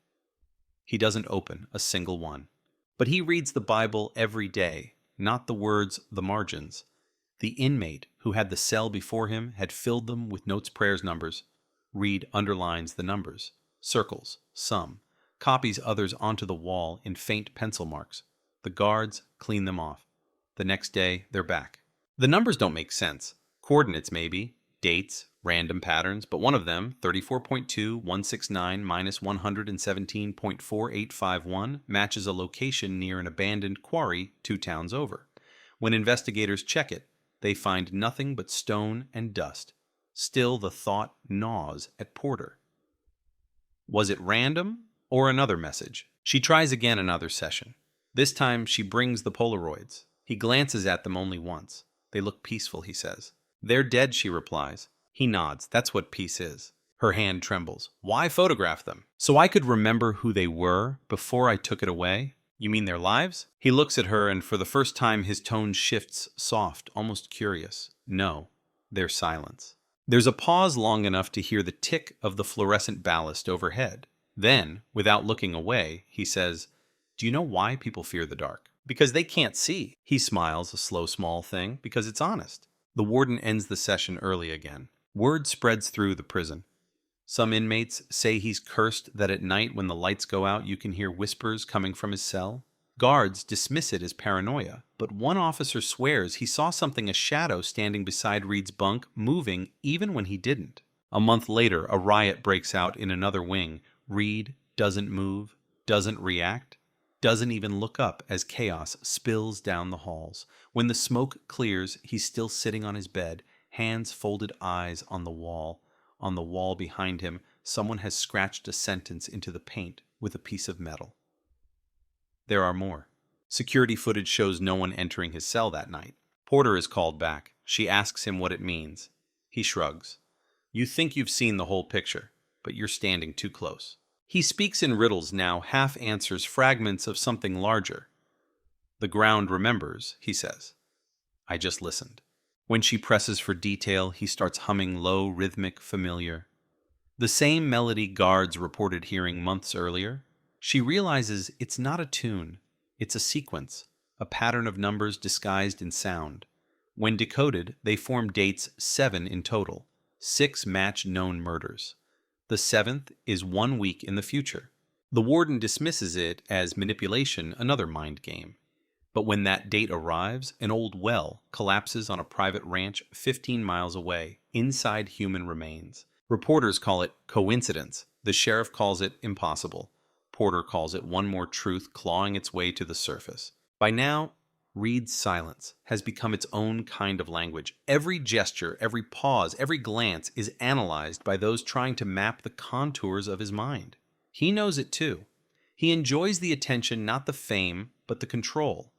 He doesn't open a single one. But he reads the Bible every day, not the words, the margins. The inmate who had the cell before him had filled them with notes, prayers, numbers. Reed underlines the numbers, circles, some, copies others onto the wall in faint pencil marks. The guards clean them off. The next day, they're back. The numbers don't make sense. Coordinates, maybe. Dates, random patterns, but one of them, 34.2169 minus 117.4851, matches a location near an abandoned quarry 2 towns over. When investigators check it, they find nothing but stone and dust. Still, the thought gnaws at Porter. Was it random or another message? She tries again another session. This time, she brings the Polaroids. He glances at them only once. They look peaceful, he says. "They're dead," she replies. He nods. That's what peace is. Her hand trembles. "Why photograph them?" "So I could remember who they were before I took it away." "You mean their lives?" He looks at her, and for the first time his tone shifts, soft, almost curious. "No, their silence." There's a pause long enough to hear the tick of the fluorescent ballast overhead. Then, without looking away, he says, "Do you know why people fear the dark?" "Because they can't see." He smiles, a slow, small thing. "Because it's honest." The warden ends the session early again. Word spreads through the prison. Some inmates say he's cursed that at night when the lights go out you can hear whispers coming from his cell. Guards dismiss it as paranoia, but one officer swears he saw something, a shadow standing beside Reed's bunk, moving even when he didn't. A month later, a riot breaks out in another wing. Reed doesn't move, doesn't react, doesn't even look up as chaos spills down the halls. When the smoke clears, he's still sitting on his bed, hands folded, eyes on the wall. On the wall behind him, someone has scratched a sentence into the paint with a piece of metal. There are more. Security footage shows no one entering his cell that night. Porter is called back. She asks him what it means. He shrugs. You think you've seen the whole picture, but you're standing too close. He speaks in riddles now, half answers, fragments of something larger. The ground remembers, he says. I just listened. When she presses for detail, he starts humming low, rhythmic, familiar. The same melody guards reported hearing months earlier. She realizes it's not a tune, it's a sequence, a pattern of numbers disguised in sound. When decoded, they form dates 7 in total, 6 match known murders. The 7th is 1 week in the future. The warden dismisses it as manipulation, another mind game. But when that date arrives, an old well collapses on a private ranch 15 miles away, inside human remains. Reporters call it coincidence. The sheriff calls it impossible. Porter calls it one more truth clawing its way to the surface. By now, Reed's silence has become its own kind of language. Every gesture, every pause, every glance is analyzed by those trying to map the contours of his mind. He knows it too. He enjoys the attention, not the fame, but the control.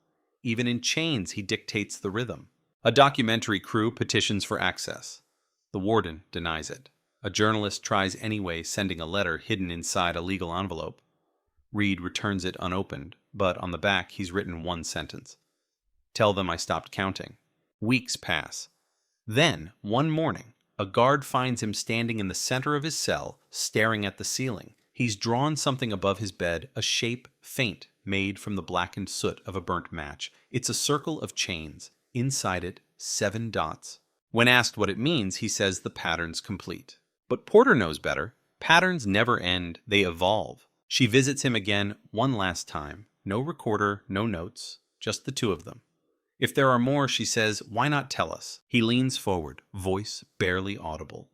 Even in chains, he dictates the rhythm. A documentary crew petitions for access. The warden denies it. A journalist tries anyway, sending a letter hidden inside a legal envelope. Reed returns it unopened, but on the back he's written one sentence. Tell them I stopped counting. Weeks pass. Then, one morning, a guard finds him standing in the center of his cell, staring at the ceiling. He's drawn something above his bed, a shape faint, made from the blackened soot of a burnt match. It's a circle of chains. Inside it, 7 dots. When asked what it means, he says the pattern's complete. But Porter knows better. Patterns never end, they evolve. She visits him again one last time. No recorder, no notes, just the two of them. If there are more, she says, why not tell us? He leans forward, voice barely audible.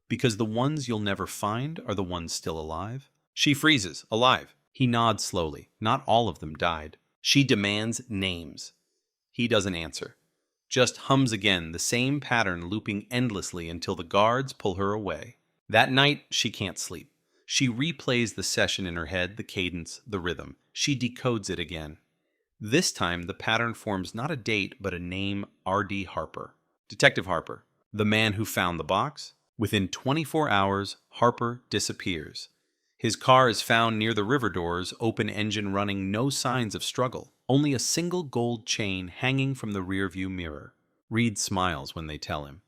Because the ones you'll never find are the ones still alive? She freezes, alive. He nods slowly. Not all of them died. She demands names. He doesn't answer. Just hums again, the same pattern looping endlessly until the guards pull her away. That night, she can't sleep. She replays the session in her head, the cadence, the rhythm. She decodes it again. This time, the pattern forms not a date, but a name, R.D. Harper. Detective Harper, the man who found the box. Within 24 hours, Harper disappears. His car is found near the river doors, open engine running, no signs of struggle. Only a single gold chain hanging from the rearview mirror. Reed smiles when they tell him.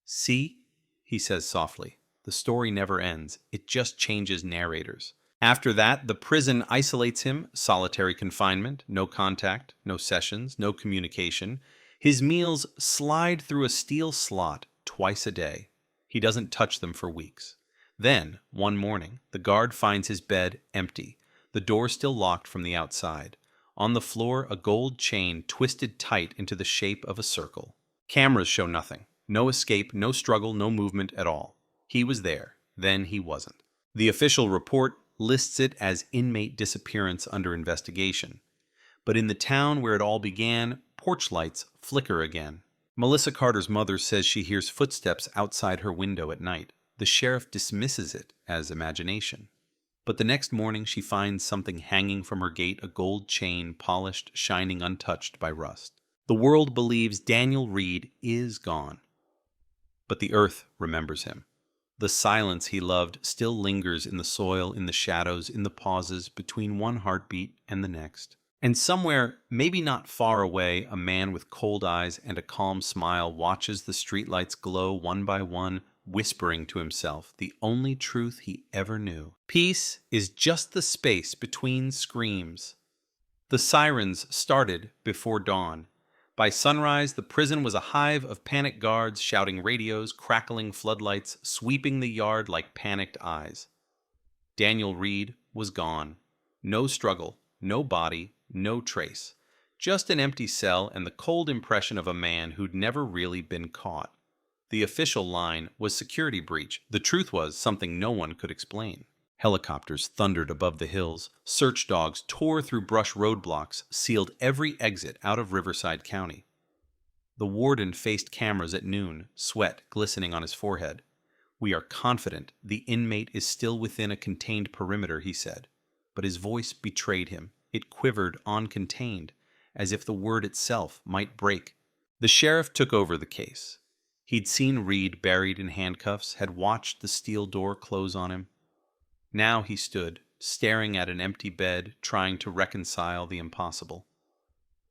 See, he says softly. The story never ends. It just changes narrators. After that, the prison isolates him, solitary confinement, no contact, no sessions, no communication. His meals slide through a steel slot twice a day. He doesn't touch them for weeks. Then, one morning, the guard finds his bed empty, the door still locked from the outside. On the floor, a gold chain twisted tight into the shape of a circle. Cameras show nothing. No escape, no struggle, no movement at all. He was there, then he wasn't. The official report lists it as inmate disappearance under investigation. But in the town where it all began, porch lights flicker again. Melissa Carter's mother says she hears footsteps outside her window at night. The sheriff dismisses it as imagination. But the next morning she finds something hanging from her gate, a gold chain, polished, shining untouched by rust. The world believes Daniel Reed is gone. But the earth remembers him. The silence he loved still lingers in the soil, in the shadows, in the pauses between one heartbeat and the next. And somewhere, maybe not far away, a man with cold eyes and a calm smile watches the streetlights glow one by one, whispering to himself the only truth he ever knew. Peace is just the space between screams. The sirens started before dawn. By sunrise, the prison was a hive of panicked guards shouting radios, crackling floodlights, sweeping the yard like panicked eyes. Daniel Reed was gone. No struggle, no body, no trace. Just an empty cell and the cold impression of a man who'd never really been caught. The official line was security breach. The truth was something no one could explain. Helicopters thundered above the hills. Search dogs tore through brush roadblocks, sealed every exit out of Riverside County. The warden faced cameras at noon, sweat glistening on his forehead. "We are confident the inmate is still within a contained perimeter," he said. But his voice betrayed him. It quivered uncontained, as if the word itself might break. The sheriff took over the case. He'd seen Reed buried in handcuffs, had watched the steel door close on him. Now he stood, staring at an empty bed, trying to reconcile the impossible.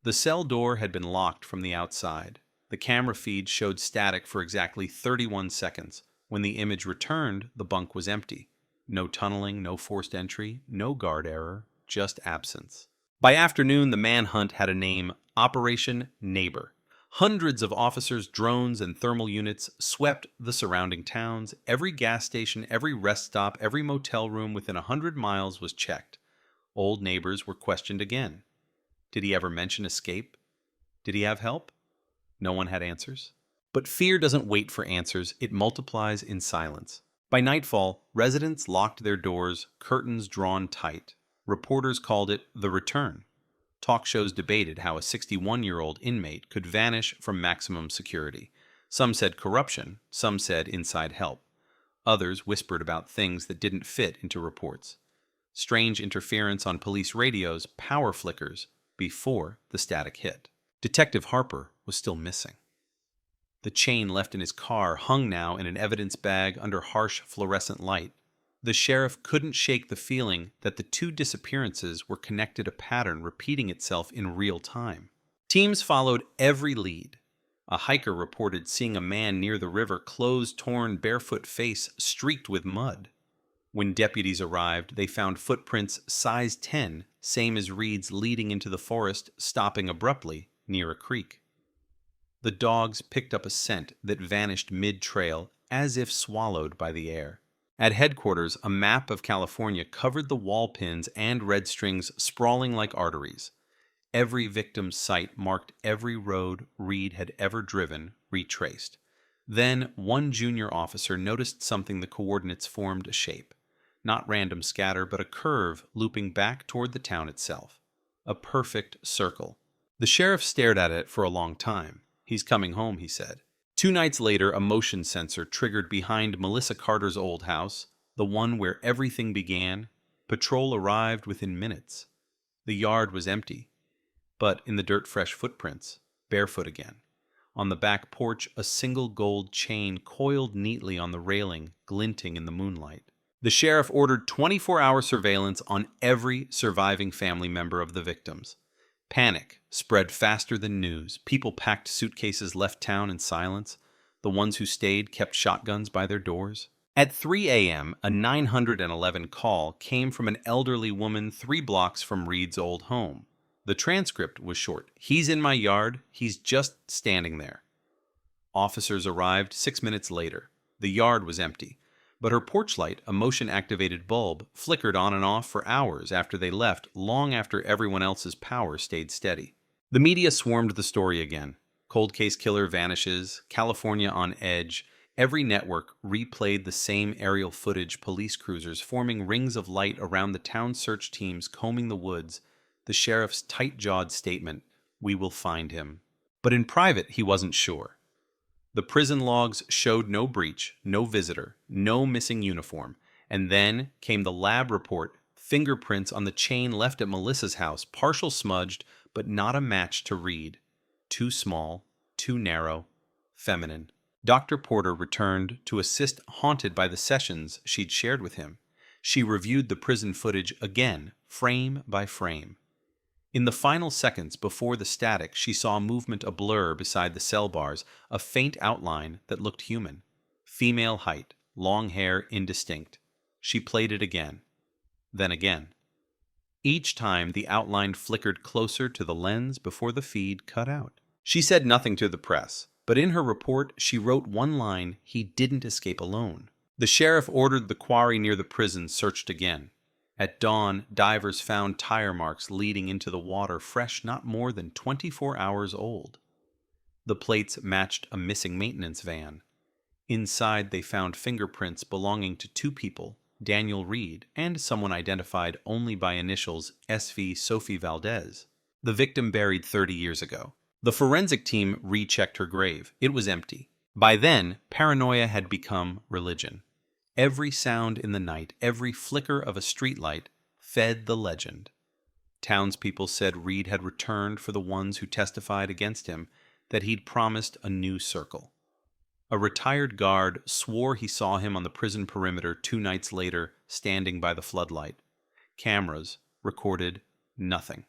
The cell door had been locked from the outside. The camera feed showed static for exactly 31 seconds. When the image returned, the bunk was empty. No tunneling, no forced entry, no guard error, just absence. By afternoon, the manhunt had a name: Operation Neighbor. Hundreds of officers, drones, and thermal units swept the surrounding towns. Every gas station, every rest stop, every motel room within 100 miles was checked. Old neighbors were questioned again. Did he ever mention escape? Did he have help? No one had answers. But fear doesn't wait for answers, it multiplies in silence. By nightfall, residents locked their doors, curtains drawn tight. Reporters called it the return. Talk shows debated how a 61-year-old inmate could vanish from maximum security. Some said corruption, some said inside help. Others whispered about things that didn't fit into reports. Strange interference on police radios, power flickers, before the static hit. Detective Harper was still missing. The chain left in his car hung now in an evidence bag under harsh fluorescent light. The sheriff couldn't shake the feeling that the two disappearances were connected, a pattern repeating itself in real time. Teams followed every lead. A hiker reported seeing a man near the river, clothes-torn, barefoot face streaked with mud. When deputies arrived, they found footprints size 10, same as Reed's, leading into the forest, stopping abruptly near a creek. The dogs picked up a scent that vanished mid-trail, as if swallowed by the air. At headquarters, a map of California covered the wall pins and red strings sprawling like arteries. Every victim's site marked every road Reed had ever driven, retraced. Then, one junior officer noticed something. The coordinates formed a shape. Not random scatter, but a curve looping back toward the town itself. A perfect circle. The sheriff stared at it for a long time. "He's coming home," he said. 2 nights later, a motion sensor triggered behind Melissa Carter's old house, the one where everything began. Patrol arrived within minutes. The yard was empty, but in the dirt fresh footprints, barefoot again. On the back porch, a single gold chain coiled neatly on the railing, glinting in the moonlight. The sheriff ordered 24-hour surveillance on every surviving family member of the victims. Panic spread faster than news. People packed suitcases, left town in silence. The ones who stayed kept shotguns by their doors. At 3 a.m., a 911 call came from an elderly woman 3 blocks from Reed's old home. The transcript was short. "He's in my yard. He's just standing there." Officers arrived 6 minutes later. The yard was empty, but her porch light, a motion-activated bulb, flickered on and off for hours after they left, long after everyone else's power stayed steady. The media swarmed the story again. Cold case killer vanishes, California on edge. Every network replayed the same aerial footage, police cruisers forming rings of light around the town search teams combing the woods. The sheriff's tight-jawed statement, "We will find him." But in private, he wasn't sure. The prison logs showed no breach, no visitor, no missing uniform. And then came the lab report, fingerprints on the chain left at Melissa's house, partial smudged, but not a match to Reed. Too small, too narrow, feminine. Dr. Porter returned to assist, haunted by the sessions she'd shared with him. She reviewed the prison footage again, frame by frame. In the final seconds before the static, she saw movement, a blur beside the cell bars, a faint outline that looked human. Female height, long hair indistinct. She played it again. Then again. Each time the outline flickered closer to the lens before the feed cut out. She said nothing to the press, but in her report she wrote one line: he didn't escape alone. The sheriff ordered the quarry near the prison searched again. At dawn, divers found tire marks leading into the water fresh not more than 24 hours old. The plates matched a missing maintenance van. Inside, they found fingerprints belonging to two people, Daniel Reed and someone identified only by initials SV Sophie Valdez, the victim buried 30 years ago. The forensic team rechecked her grave. It was empty. By then, paranoia had become religion. Every sound in the night, every flicker of a streetlight, fed the legend. Townspeople said Reed had returned for the ones who testified against him, that he'd promised a new circle. A retired guard swore he saw him on the prison perimeter 2 nights later, standing by the floodlight. Cameras recorded nothing.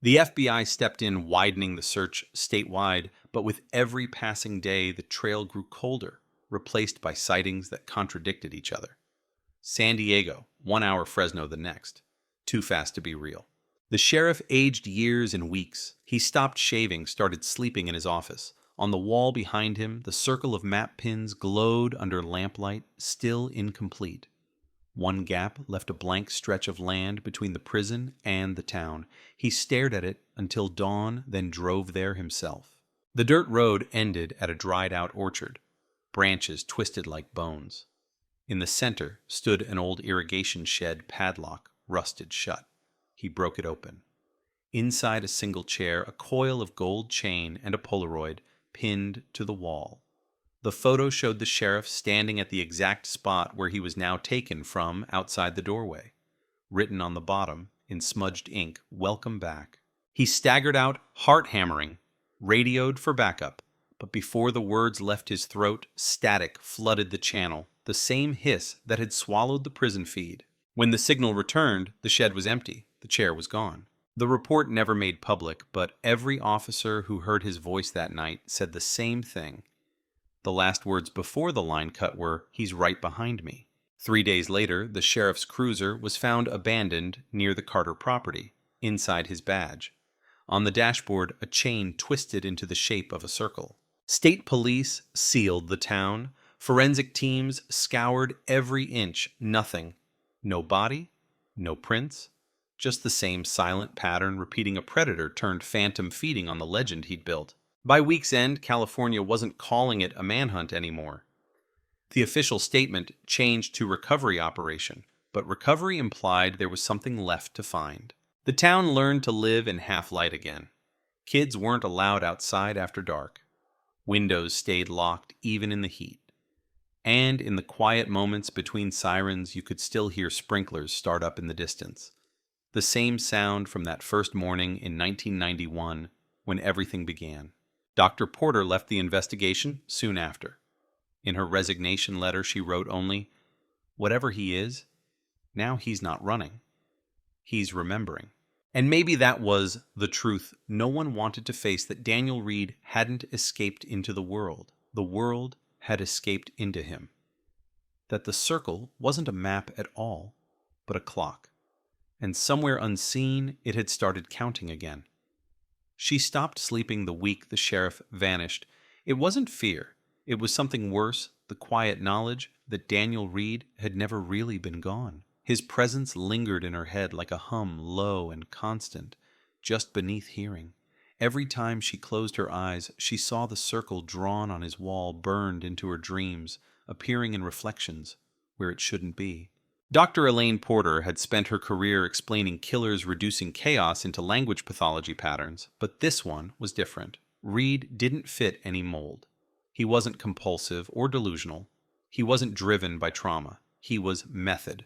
The FBI stepped in, widening the search statewide, but with every passing day, the trail grew colder, replaced by sightings that contradicted each other. San Diego, 1 hour, Fresno the next. Too fast to be real. The sheriff aged years and weeks. He stopped shaving, started sleeping in his office. On the wall behind him, the circle of map pins glowed under lamplight, still incomplete. One gap left a blank stretch of land between the prison and the town. He stared at it until dawn, then drove there himself. The dirt road ended at a dried-out orchard. Branches twisted like bones. In the center stood an old irrigation shed padlock, rusted shut. He broke it open. Inside a single chair, a coil of gold chain and a Polaroid pinned to the wall. The photo showed the sheriff standing at the exact spot where he was now taken from outside the doorway. Written on the bottom, in smudged ink, "Welcome back." He staggered out, heart-hammering, radioed for backup, but before the words left his throat, static flooded the channel, the same hiss that had swallowed the prison feed. When the signal returned, the shed was empty, the chair was gone. The report never made public, but every officer who heard his voice that night said the same thing. The last words before the line cut were, "He's right behind me." 3 days later, the sheriff's cruiser was found abandoned near the Carter property, inside his badge. On the dashboard, a chain twisted into the shape of a circle. State police sealed the town. Forensic teams scoured every inch. Nothing. No body, no prints, just the same silent pattern repeating a predator turned phantom feeding on the legend he'd built. By week's end, California wasn't calling it a manhunt anymore. The official statement changed to recovery operation, but recovery implied there was something left to find. The town learned to live in half-light again. Kids weren't allowed outside after dark. Windows stayed locked even in the heat. And in the quiet moments between sirens, you could still hear sprinklers start up in the distance. The same sound from that first morning in 1991 when everything began. Dr. Porter left the investigation soon after. In her resignation letter, she wrote only, "Whatever he is, now he's not running. He's remembering." And maybe that was the truth no one wanted to face, that Daniel Reed hadn't escaped into the world. The world had escaped into him. That the circle wasn't a map at all, but a clock. And somewhere unseen, it had started counting again. She stopped sleeping the week the sheriff vanished. It wasn't fear. It was something worse, the quiet knowledge that Daniel Reed had never really been gone. His presence lingered in her head like a hum, low and constant, just beneath hearing. Every time she closed her eyes, she saw the circle drawn on his wall burned into her dreams, appearing in reflections where it shouldn't be. Dr. Elaine Porter had spent her career explaining killers reducing chaos into language pathology patterns, but this one was different. Reed didn't fit any mold. He wasn't compulsive or delusional. He wasn't driven by trauma. He was method,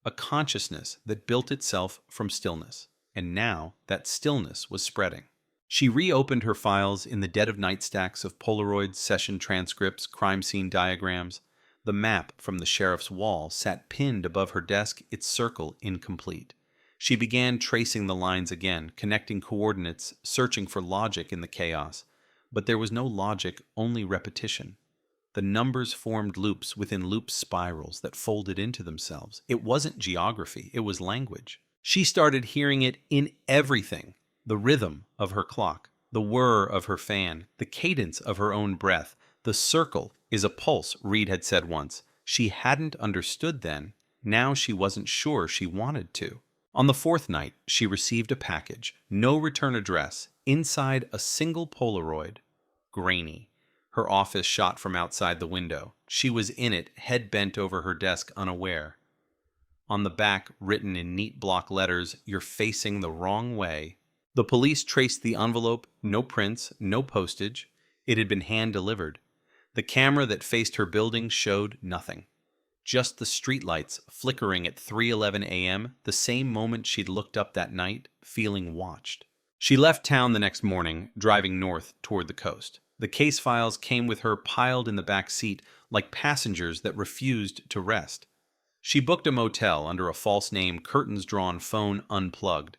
a consciousness that built itself from stillness, and now that stillness was spreading. She reopened her files in the dead of night stacks of Polaroids, session transcripts, crime scene diagrams. The map from the sheriff's wall sat pinned above her desk, its circle incomplete. She began tracing the lines again, connecting coordinates, searching for logic in the chaos. But there was no logic, only repetition. The numbers formed loops within loop spirals that folded into themselves. It wasn't geography, it was language. She started hearing it in everything. The rhythm of her clock, The whir of her fan, the cadence of her own breath. The circle is a pulse, Reed had said once. She hadn't understood then. Now she wasn't sure she wanted to. On the fourth night, she received a package, no return address, inside a single Polaroid. Grainy. Her office shot from outside the window. She was in it, head bent over her desk, unaware. On the back, written in neat block letters, "You're facing the wrong way." The police traced the envelope, no prints, no postage. It had been hand-delivered. The camera that faced her building showed nothing. Just the streetlights flickering at 3:11 a.m., the same moment she'd looked up that night, feeling watched. She left town the next morning, driving north toward the coast. The case files came with her piled in the back seat like passengers that refused to rest. She booked a motel under a false name, curtains drawn, phone unplugged.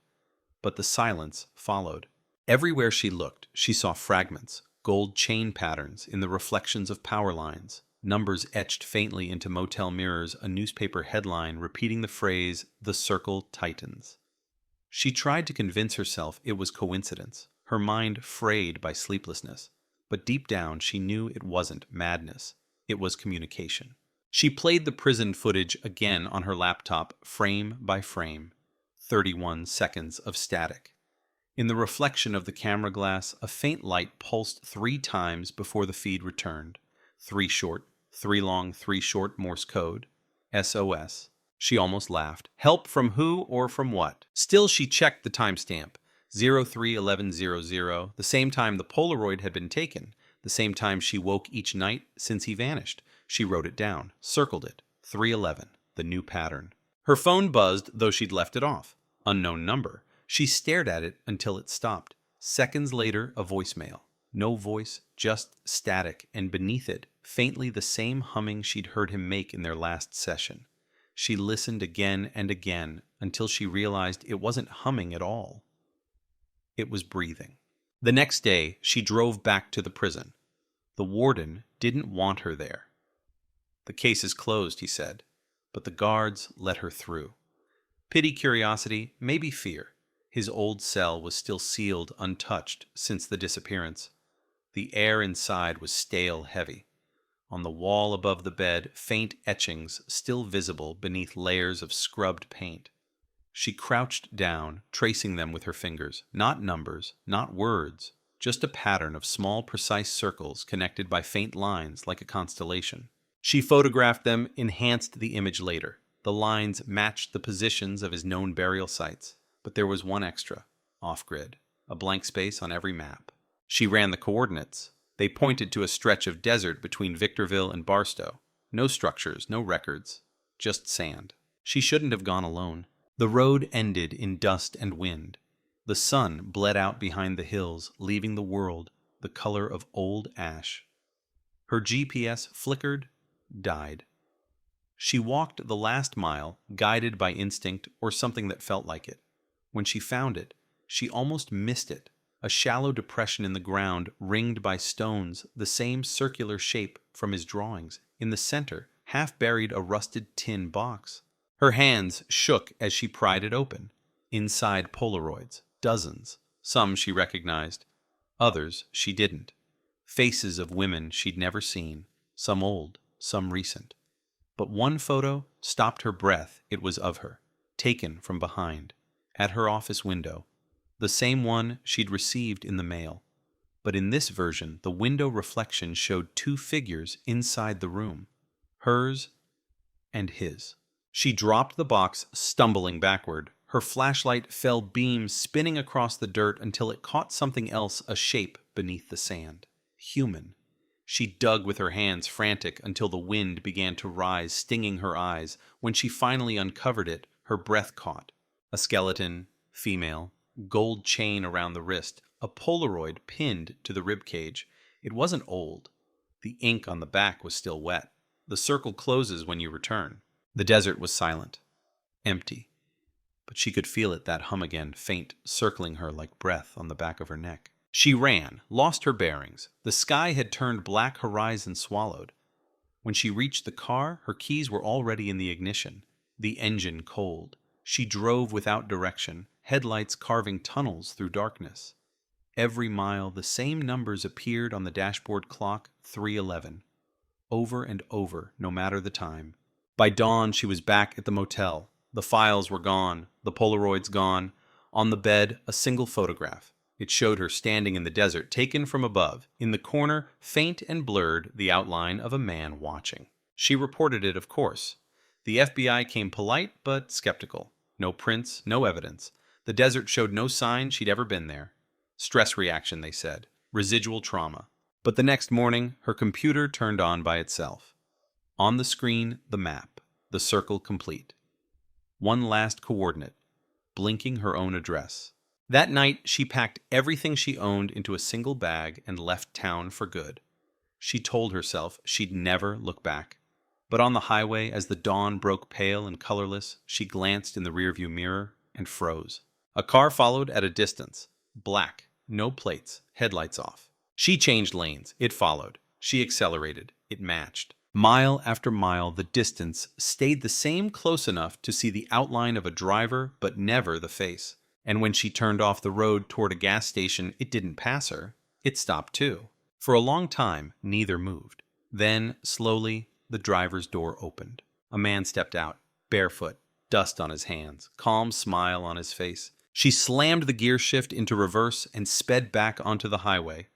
But the silence followed. Everywhere she looked, she saw fragments, gold chain patterns in the reflections of power lines, numbers etched faintly into motel mirrors, a newspaper headline repeating the phrase, "The Circle Tightens." She tried to convince herself it was coincidence, her mind frayed by sleeplessness. But deep down, she knew it wasn't madness. It was communication. She played the prison footage again on her laptop, frame by frame. 31 seconds of static. In the reflection of the camera glass, a faint light pulsed 3 times before the feed returned. 3 short, 3 long, 3 short Morse code. SOS. She almost laughed. Help from who or from what? Still, she checked the timestamp. 03:11:00, the same time the Polaroid had been taken, the same time she woke each night since he vanished. She wrote it down, circled it. 3:11, the new pattern. Her phone buzzed, though she'd left it off. Unknown number. She stared at it until it stopped. Seconds later, a voicemail. No voice, just static, and beneath it, faintly the same humming she'd heard him make in their last session. She listened again and again until she realized it wasn't humming at all. It was breathing. The next day, she drove back to the prison. The warden didn't want her there. "The case is closed," he said, but the guards let her through. Pity, curiosity, maybe fear. His old cell was still sealed, untouched since the disappearance. The air inside was stale heavy. On the wall above the bed, faint etchings still visible beneath layers of scrubbed paint. She crouched down, tracing them with her fingers. Not numbers, not words, just a pattern of small, precise circles connected by faint lines like a constellation. She photographed them, enhanced the image later. The lines matched the positions of his known burial sites, but there was one extra, off-grid, a blank space on every map. She ran the coordinates. They pointed to a stretch of desert between Victorville and Barstow. No structures, no records, just sand. She shouldn't have gone alone. The road ended in dust and wind. The sun bled out behind the hills, leaving the world the color of old ash. Her GPS flickered, died. She walked the last mile, guided by instinct or something that felt like it. When she found it, she almost missed it. A shallow depression in the ground, ringed by stones, the same circular shape from his drawings. In the center, half buried, a rusted tin box. Her hands shook as she pried it open. Inside, Polaroids, dozens. Some she recognized, others she didn't. Faces of women she'd never seen, some old, some recent. But one photo stopped her breath. It was of her, taken from behind, at her office window. The same one she'd received in the mail. But in this version, the window reflection showed 2 figures inside the room. Hers and his. She dropped the box, stumbling backward. Her flashlight fell beams spinning across the dirt until it caught something else, a shape beneath the sand. Human. She dug with her hands, frantic, until the wind began to rise, stinging her eyes. When she finally uncovered it, her breath caught. A skeleton, female, gold chain around the wrist, a Polaroid pinned to the ribcage. It wasn't old. The ink on the back was still wet. The circle closes when you return. The desert was silent, empty. But she could feel it, that hum again, faint, circling her like breath on the back of her neck. She ran, lost her bearings. The sky had turned black, horizon swallowed. When she reached the car, her keys were already in the ignition, the engine cold. She drove without direction, headlights carving tunnels through darkness. Every mile, the same numbers appeared on the dashboard clock, 3:11. Over and over, no matter the time. By dawn, she was back at the motel. The files were gone, the Polaroids gone. On the bed, a single photograph. It showed her standing in the desert, taken from above. In the corner, faint and blurred, the outline of a man watching. She reported it, of course. The FBI came polite but skeptical. No prints, no evidence. The desert showed no sign she'd ever been there. Stress reaction, they said. Residual trauma. But the next morning, her computer turned on by itself. On the screen, the map. The circle complete. One last coordinate. Blinking her own address. That night, she packed everything she owned into a single bag and left town for good. She told herself she'd never look back. But on the highway, as the dawn broke pale and colorless, she glanced in the rearview mirror and froze. A car followed at a distance. Black, no plates, headlights off. She changed lanes. It followed. She accelerated. It matched. Mile after mile, the distance stayed the same, close enough to see the outline of a driver, but never the face. And when she turned off the road toward a gas station, it didn't pass her. It stopped too. For a long time, neither moved. Then, slowly, the driver's door opened. A man stepped out, barefoot, dust on his hands, calm smile on his face. She slammed the gear shift into reverse and sped back onto the highway.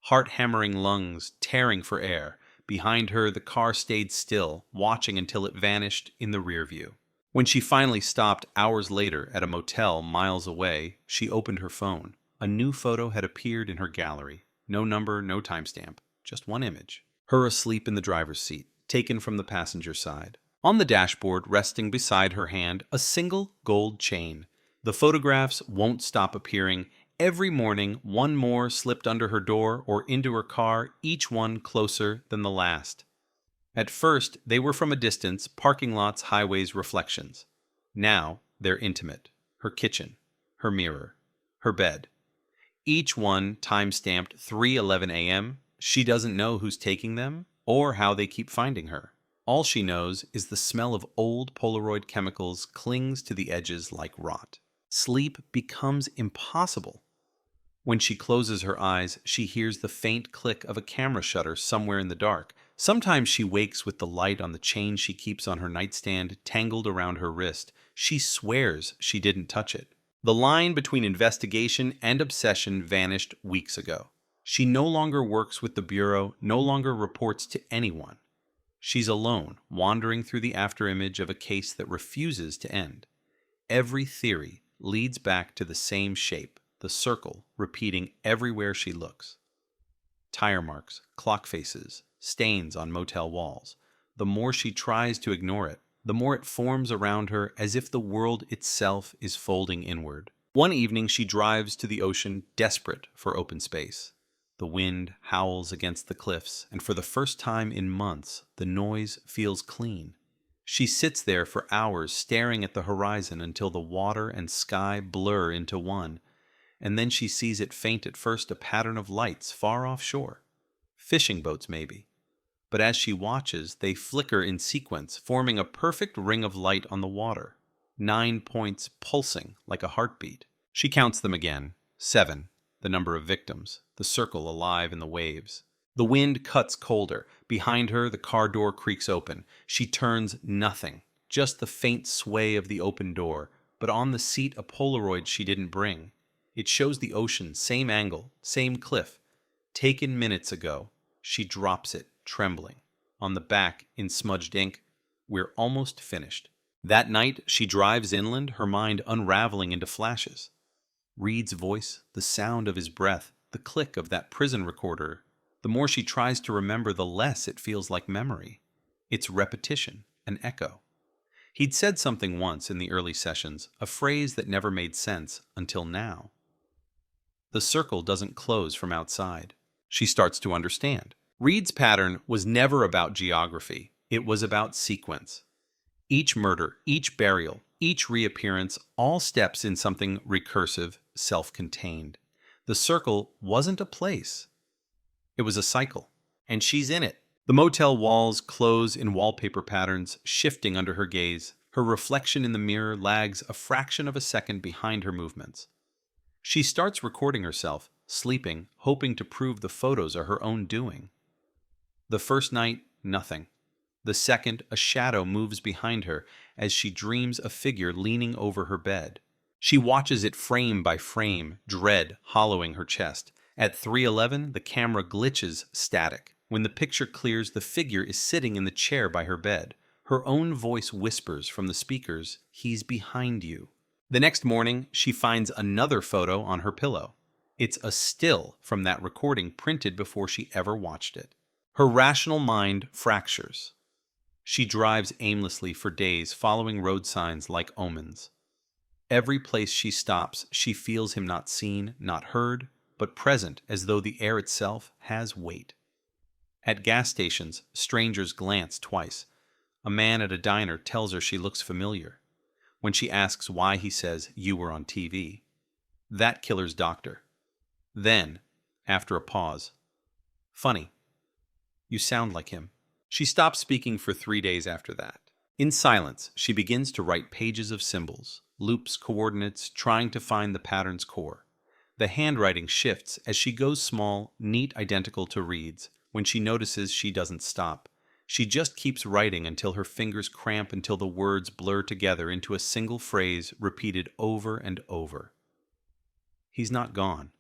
Heart-hammering lungs, tearing for air. Behind her, the car stayed still, watching until it vanished in the rear view. When she finally stopped hours later at a motel miles away, she opened her phone. A new photo had appeared in her gallery. No number, no timestamp, just one image. Her asleep in the driver's seat, taken from the passenger side. On the dashboard, resting beside her hand, a single gold chain. The photographs won't stop appearing. Every morning, one more slipped under her door or into her car, each one closer than the last. At first, they were from a distance, parking lots, highways, reflections. Now, they're intimate. Her kitchen, her mirror, her bed. Each one time-stamped 3:11 a.m. She doesn't know who's taking them or how they keep finding her. All she knows is the smell of old Polaroid chemicals clings to the edges like rot. Sleep becomes impossible. When she closes her eyes, she hears the faint click of a camera shutter somewhere in the dark. Sometimes she wakes with the light on the chain she keeps on her nightstand tangled around her wrist. She swears she didn't touch it. The line between investigation and obsession vanished weeks ago. She no longer works with the Bureau, no longer reports to anyone. She's alone, wandering through the afterimage of a case that refuses to end. Every theory leads back to the same shape, the circle, repeating everywhere she looks. Tire marks, clock faces, stains on motel walls. The more she tries to ignore it, the more it forms around her as if the world itself is folding inward. One evening she drives to the ocean, desperate for open space. The wind howls against the cliffs, and for the first time in months, the noise feels clean. She sits there for hours staring at the horizon until the water and sky blur into one, and then she sees it faint at first, a pattern of lights far offshore. Fishing boats, maybe. But as she watches, they flicker in sequence, forming a perfect ring of light on the water. 9 points pulsing like a heartbeat. She counts them again. 7, the number of victims, the circle alive in the waves. The wind cuts colder. Behind her, the car door creaks open. She turns, nothing. Just the faint sway of the open door. But on the seat, a Polaroid she didn't bring. It shows the ocean, same angle, same cliff. Taken minutes ago. She drops it, trembling. On the back, in smudged ink, "We're almost finished." That night, she drives inland, her mind unraveling into flashes. Reed's voice, the sound of his breath, the click of that prison recorder. The more she tries to remember, the less it feels like memory. It's repetition, an echo. He'd said something once in the early sessions, a phrase that never made sense until now. The circle doesn't close from outside. She starts to understand. Reed's pattern was never about geography. It was about sequence. Each murder, each burial, each reappearance, all steps in something recursive, self-contained. The circle wasn't a place. It was a cycle, and she's in it. The motel walls close in wallpaper patterns, shifting under her gaze. Her reflection in the mirror lags a fraction of a second behind her movements. She starts recording herself, sleeping, hoping to prove the photos are her own doing. The first night, nothing. The second, a shadow moves behind her as she dreams a figure leaning over her bed. She watches it frame by frame, dread hollowing her chest. At 3:11, the camera glitches static. When the picture clears, the figure is sitting in the chair by her bed. Her own voice whispers from the speakers, "He's behind you." The next morning, she finds another photo on her pillow. It's a still from that recording printed before she ever watched it. Her rational mind fractures. She drives aimlessly for days, following road signs like omens. Every place she stops, she feels him not seen, not heard, but present as though the air itself has weight. At gas stations, strangers glance twice. A man at a diner tells her she looks familiar. When she asks why, he says, "You were on TV." That killer's doctor. Then, after a pause, "Funny. You sound like him." She stops speaking for 3 days after that. In silence, she begins to write pages of symbols, loops, coordinates, trying to find the pattern's core. The handwriting shifts as she goes small, neat, identical to Reed's. When she notices, she doesn't stop. She just keeps writing until her fingers cramp, until the words blur together into a single phrase repeated over and over. He's not gone.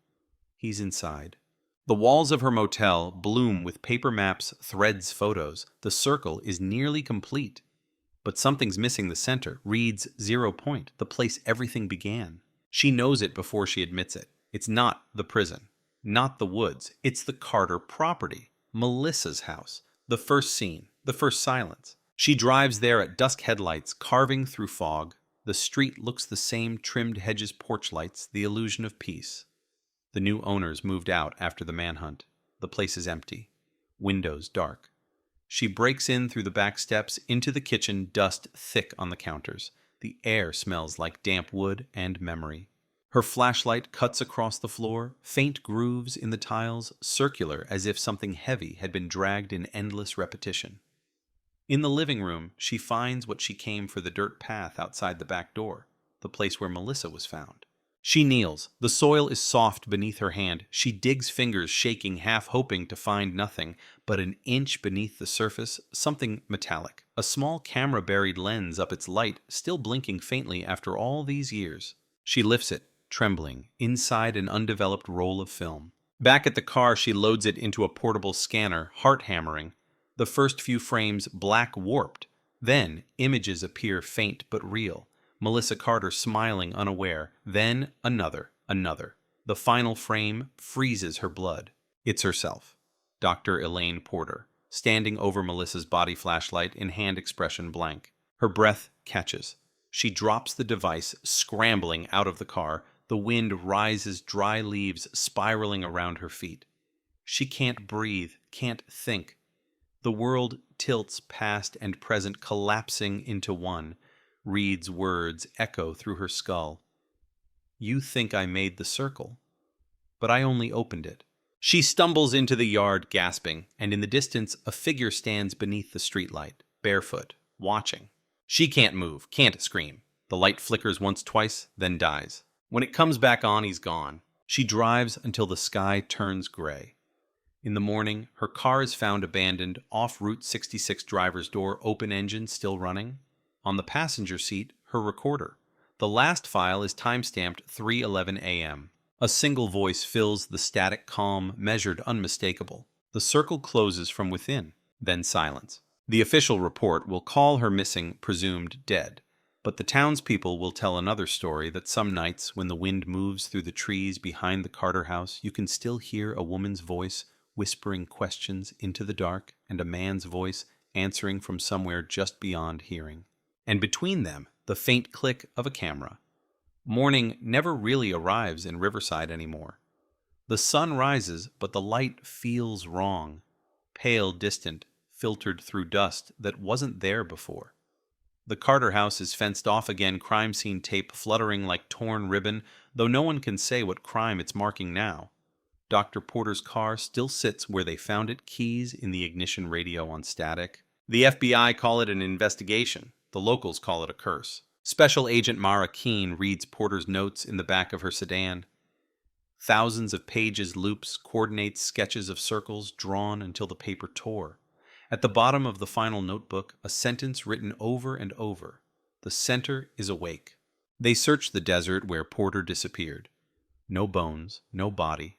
He's inside. The walls of her motel bloom with paper maps, threads, photos. The circle is nearly complete. But something's missing the center, Reed's 0 point, the place everything began. She knows it before she admits it. It's not the prison, not the woods. It's the Carter property, Melissa's house. The first scene, the first silence. She drives there at dusk headlights, carving through fog. The street looks the same, trimmed hedges, porch lights, the illusion of peace. The new owners moved out after the manhunt. The place is empty. Windows dark. She breaks in through the back steps, into the kitchen, dust thick on the counters. The air smells like damp wood and memory. Her flashlight cuts across the floor, faint grooves in the tiles, circular as if something heavy had been dragged in endless repetition. In the living room, she finds what she came for, the dirt path outside the back door, the place where Melissa was found. She kneels. The soil is soft beneath her hand. She digs fingers, shaking, half hoping to find nothing, but an inch beneath the surface, something metallic. A small camera-buried lens up its light, still blinking faintly after all these years. She lifts it, trembling, inside an undeveloped roll of film. Back at the car, she loads it into a portable scanner, heart-hammering. The first few frames black warped. Then, images appear faint but real. Melissa Carter smiling unaware. Then another. The final frame freezes her blood. It's herself, Dr. Elaine Porter, standing over Melissa's body, flashlight in hand, expression blank. Her breath catches. She drops the device, scrambling out of the car. The wind rises, dry leaves spiraling around her feet. She can't breathe, can't think. The world tilts past and present, collapsing into one. Reed's words echo through her skull. "You think I made the circle, but I only opened it." She stumbles into the yard, gasping, and in the distance a figure stands beneath the streetlight, barefoot, watching. She can't move, can't scream. The light flickers once, twice, then dies. When it comes back on, he's gone. She drives until the sky turns gray. In the morning, her car is found abandoned, off Route 66 driver's door, open engine still running. On the passenger seat, her recorder. The last file is time-stamped 3:11 a.m. A single voice fills the static calm, measured, unmistakable. The circle closes from within, then silence. The official report will call her missing, presumed dead. But the townspeople will tell another story, that some nights when the wind moves through the trees behind the Carter house, you can still hear a woman's voice whispering questions into the dark, and a man's voice answering from somewhere just beyond hearing. And between them, the faint click of a camera. Morning never really arrives in Riverside anymore. The sun rises, but the light feels wrong. Pale, distant, filtered through dust that wasn't there before. The Carter house is fenced off again, crime scene tape fluttering like torn ribbon, though no one can say what crime it's marking now. Dr. Porter's car still sits where they found it, keys in the ignition radio on static. The FBI call it an investigation. The locals call it a curse. Special Agent Mara Keene reads Porter's notes in the back of her sedan. Thousands of pages, loops, coordinates, sketches of circles drawn until the paper tore. At the bottom of the final notebook, a sentence written over and over. The center is awake. They searched the desert where Porter disappeared. No bones, no body.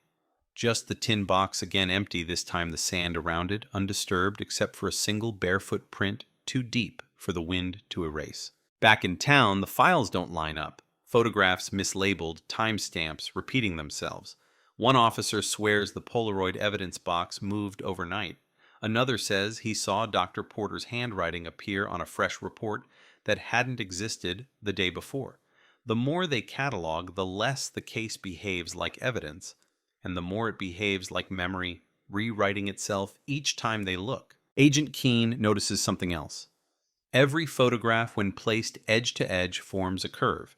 Just the tin box again empty, this time the sand around it undisturbed except for a single barefoot print too deep for the wind to erase. Back in town, the files don't line up. Photographs mislabeled, timestamps repeating themselves. One officer swears the Polaroid evidence box moved overnight. Another says he saw Dr. Porter's handwriting appear on a fresh report that hadn't existed the day before. The more they catalog, the less the case behaves like evidence, and the more it behaves like memory, rewriting itself each time they look. Agent Keene notices something else. Every photograph, when placed edge to edge, forms a curve.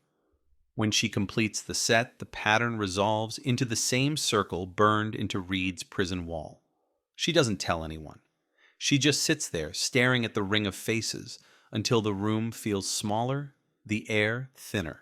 When she completes the set, the pattern resolves into the same circle burned into Reed's prison wall. She doesn't tell anyone. She just sits there, staring at the ring of faces, until the room feels smaller, the air thinner.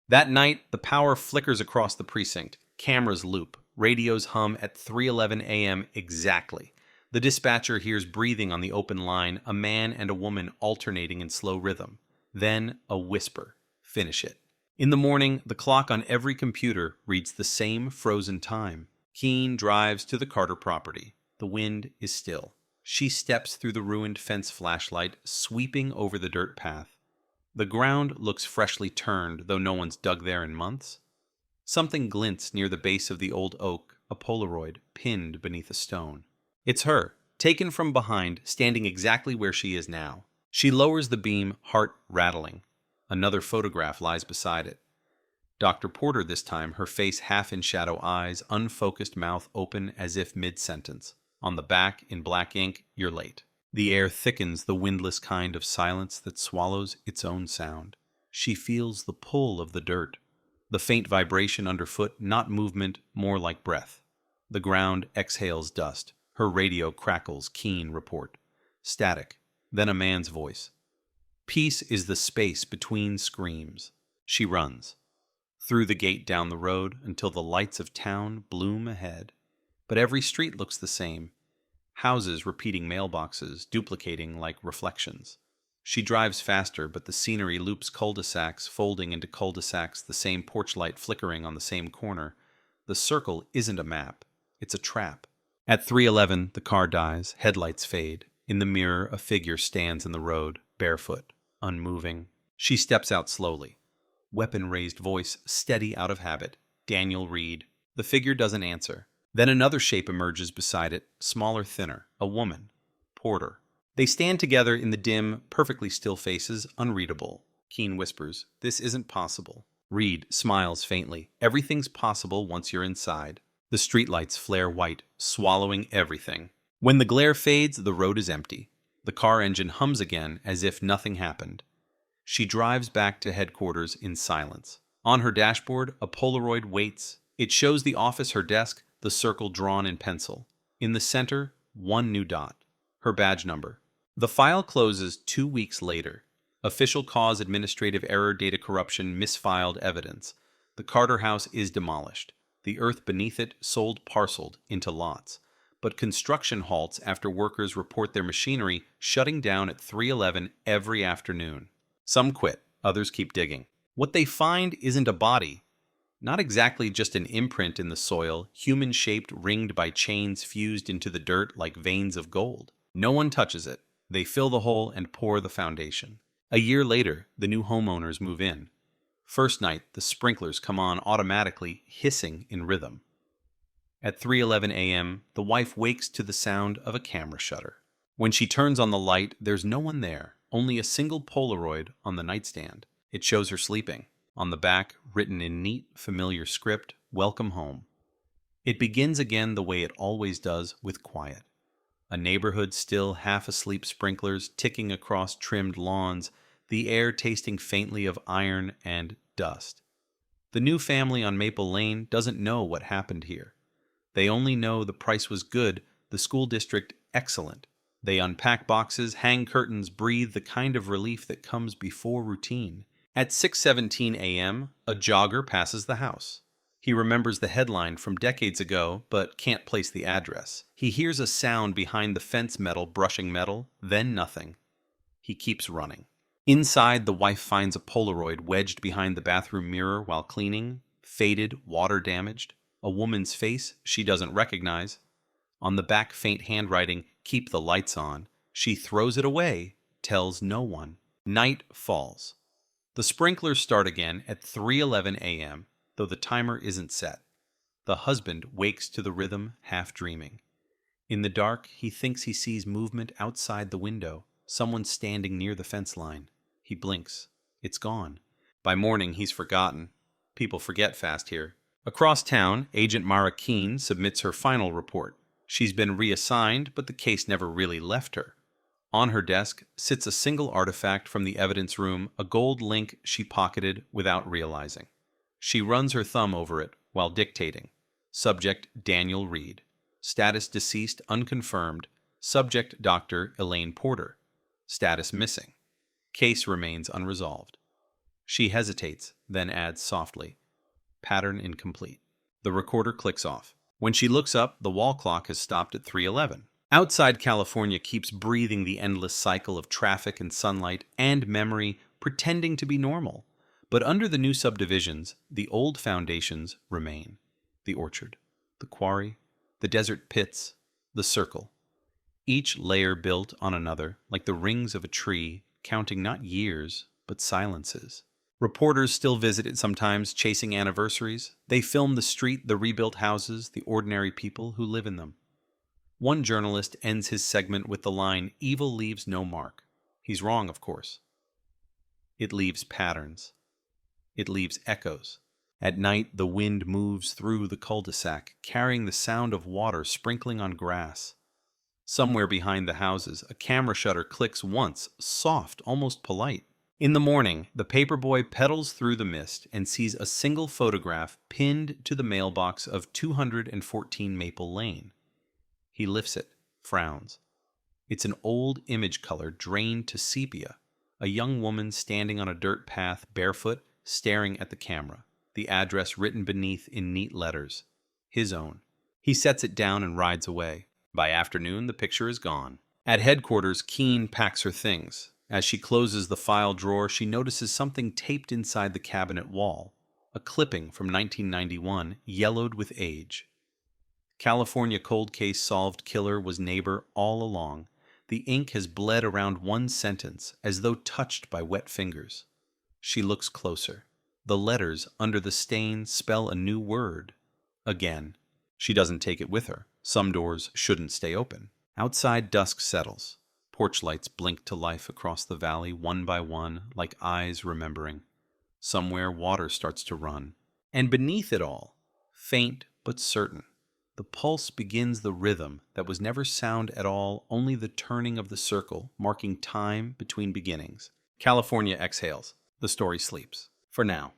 That night, the power flickers across the precinct. Cameras loop. Radios hum at 3:11 a.m. exactly. The dispatcher hears breathing on the open line, a man and a woman alternating in slow rhythm. Then a whisper. Finish it. In the morning, the clock on every computer reads the same frozen time. Keene drives to the Carter property. The wind is still. She steps through the ruined fence flashlight, sweeping over the dirt path. The ground looks freshly turned, though no one's dug there in months. Something glints near the base of the old oak, a Polaroid pinned beneath a stone. It's her, taken from behind, standing exactly where she is now. She lowers the beam, heart rattling. Another photograph lies beside it. Dr. Porter this time, her face half in shadow, eyes, unfocused mouth open as if mid-sentence. On the back, in black ink, "You're late." The air thickens, the windless kind of silence that swallows its own sound. She feels the pull of the dirt. The faint vibration underfoot, not movement, more like breath. The ground exhales dust. Her radio crackles, Keene report. Static. Then a man's voice. Peace is the space between screams. She runs. Through the gate down the road until the lights of town bloom ahead. But every street looks the same. Houses repeating mailboxes, duplicating like reflections. She drives faster, but the scenery loops cul-de-sacs, folding into cul-de-sacs, the same porch light flickering on the same corner. The circle isn't a map. It's a trap. At 3:11, the car dies, headlights fade. In the mirror, a figure stands in the road, barefoot, unmoving. She steps out slowly. Weapon-raised voice, steady out of habit. Daniel Reed. The figure doesn't answer. Then another shape emerges beside it, smaller, thinner. A woman. Porter. They stand together in the dim, perfectly still faces, unreadable. Keene whispers, "This isn't possible." Reed smiles faintly. "Everything's possible once you're inside." The streetlights flare white, swallowing everything. When the glare fades, the road is empty. The car engine hums again as if nothing happened. She drives back to headquarters in silence. On her dashboard, a Polaroid waits. It shows the office, her desk, the circle drawn in pencil. In the center, one new dot. Her badge number. The file closes 2 weeks later. Official cause, administrative error, data corruption, misfiled evidence. The Carter house is demolished. The earth beneath it sold parceled into lots. But construction halts after workers report their machinery shutting down at 3:11 every afternoon. Some quit, others keep digging. What they find isn't a body. Not exactly just an imprint in the soil, human-shaped, ringed by chains fused into the dirt like veins of gold. No one touches it. They fill the hole and pour the foundation. A year later, the new homeowners move in. First night, the sprinklers come on automatically, hissing in rhythm. At 3:11 a.m., the wife wakes to the sound of a camera shutter. When she turns on the light, there's no one there, only a single Polaroid on the nightstand. It shows her sleeping. On the back, written in neat, familiar script, "Welcome home." It begins again the way it always does, with quiet. A neighborhood still half asleep, sprinklers ticking across trimmed lawns, the air tasting faintly of iron and dust. The new family on Maple Lane doesn't know what happened here. They only know the price was good, the school district excellent. They unpack boxes, hang curtains, breathe the kind of relief that comes before routine. At 6:17 a.m., a jogger passes the house. He remembers the headline from decades ago, but can't place the address. He hears a sound behind the fence metal brushing metal, then nothing. He keeps running. Inside, the wife finds a Polaroid wedged behind the bathroom mirror while cleaning, faded, water-damaged, a woman's face she doesn't recognize. On the back, faint handwriting, "Keep the lights on." She throws it away, tells no one. Night falls. The sprinklers start again at 3:11 a.m., though the timer isn't set. The husband wakes to the rhythm, half dreaming. In the dark, he thinks he sees movement outside the window, someone standing near the fence line. He blinks. It's gone. By morning, he's forgotten. People forget fast here. Across town, Agent Mara Keene submits her final report. She's been reassigned, but the case never really left her. On her desk sits a single artifact from the evidence room, a gold link she pocketed without realizing. She runs her thumb over it while dictating. Subject Daniel Reed. Status deceased unconfirmed. Subject Dr. Elaine Porter. Status missing. Case remains unresolved. She hesitates, then adds softly, "Pattern incomplete." The recorder clicks off. When she looks up, the wall clock has stopped at 3:11. Outside, California keeps breathing the endless cycle of traffic and sunlight and memory, pretending to be normal. But under the new subdivisions, the old foundations remain. The orchard, the quarry, the desert pits, the circle. Each layer built on another, like the rings of a tree, counting not years, but silences. Reporters still visit it sometimes, chasing anniversaries. They film the street, the rebuilt houses, the ordinary people who live in them. One journalist ends his segment with the line, "Evil leaves no mark." He's wrong, of course. It leaves patterns. It leaves echoes. At night, the wind moves through the cul-de-sac, carrying the sound of water sprinkling on grass. Somewhere behind the houses, a camera shutter clicks once, soft, almost polite. In the morning, the paperboy pedals through the mist and sees a single photograph pinned to the mailbox of 214 Maple Lane. He lifts it, frowns. It's an old image color drained to sepia, a young woman standing on a dirt path, barefoot, staring at the camera, the address written beneath in neat letters. His own. He sets it down and rides away. By afternoon, the picture is gone. At headquarters, Keene packs her things. As she closes the file drawer, she notices something taped inside the cabinet wall, a clipping from 1991, yellowed with age. California cold case solved killer was neighbor all along. The ink has bled around one sentence, as though touched by wet fingers. She looks closer. The letters under the stain spell a new word. Again. She doesn't take it with her. Some doors shouldn't stay open. Outside, dusk settles. Porch lights blink to life across the valley, one by one, like eyes remembering. Somewhere, water starts to run. And beneath it all, faint but certain, the pulse begins the rhythm that was never sound at all, only the turning of the circle, marking time between beginnings. California exhales. The story sleeps. For now.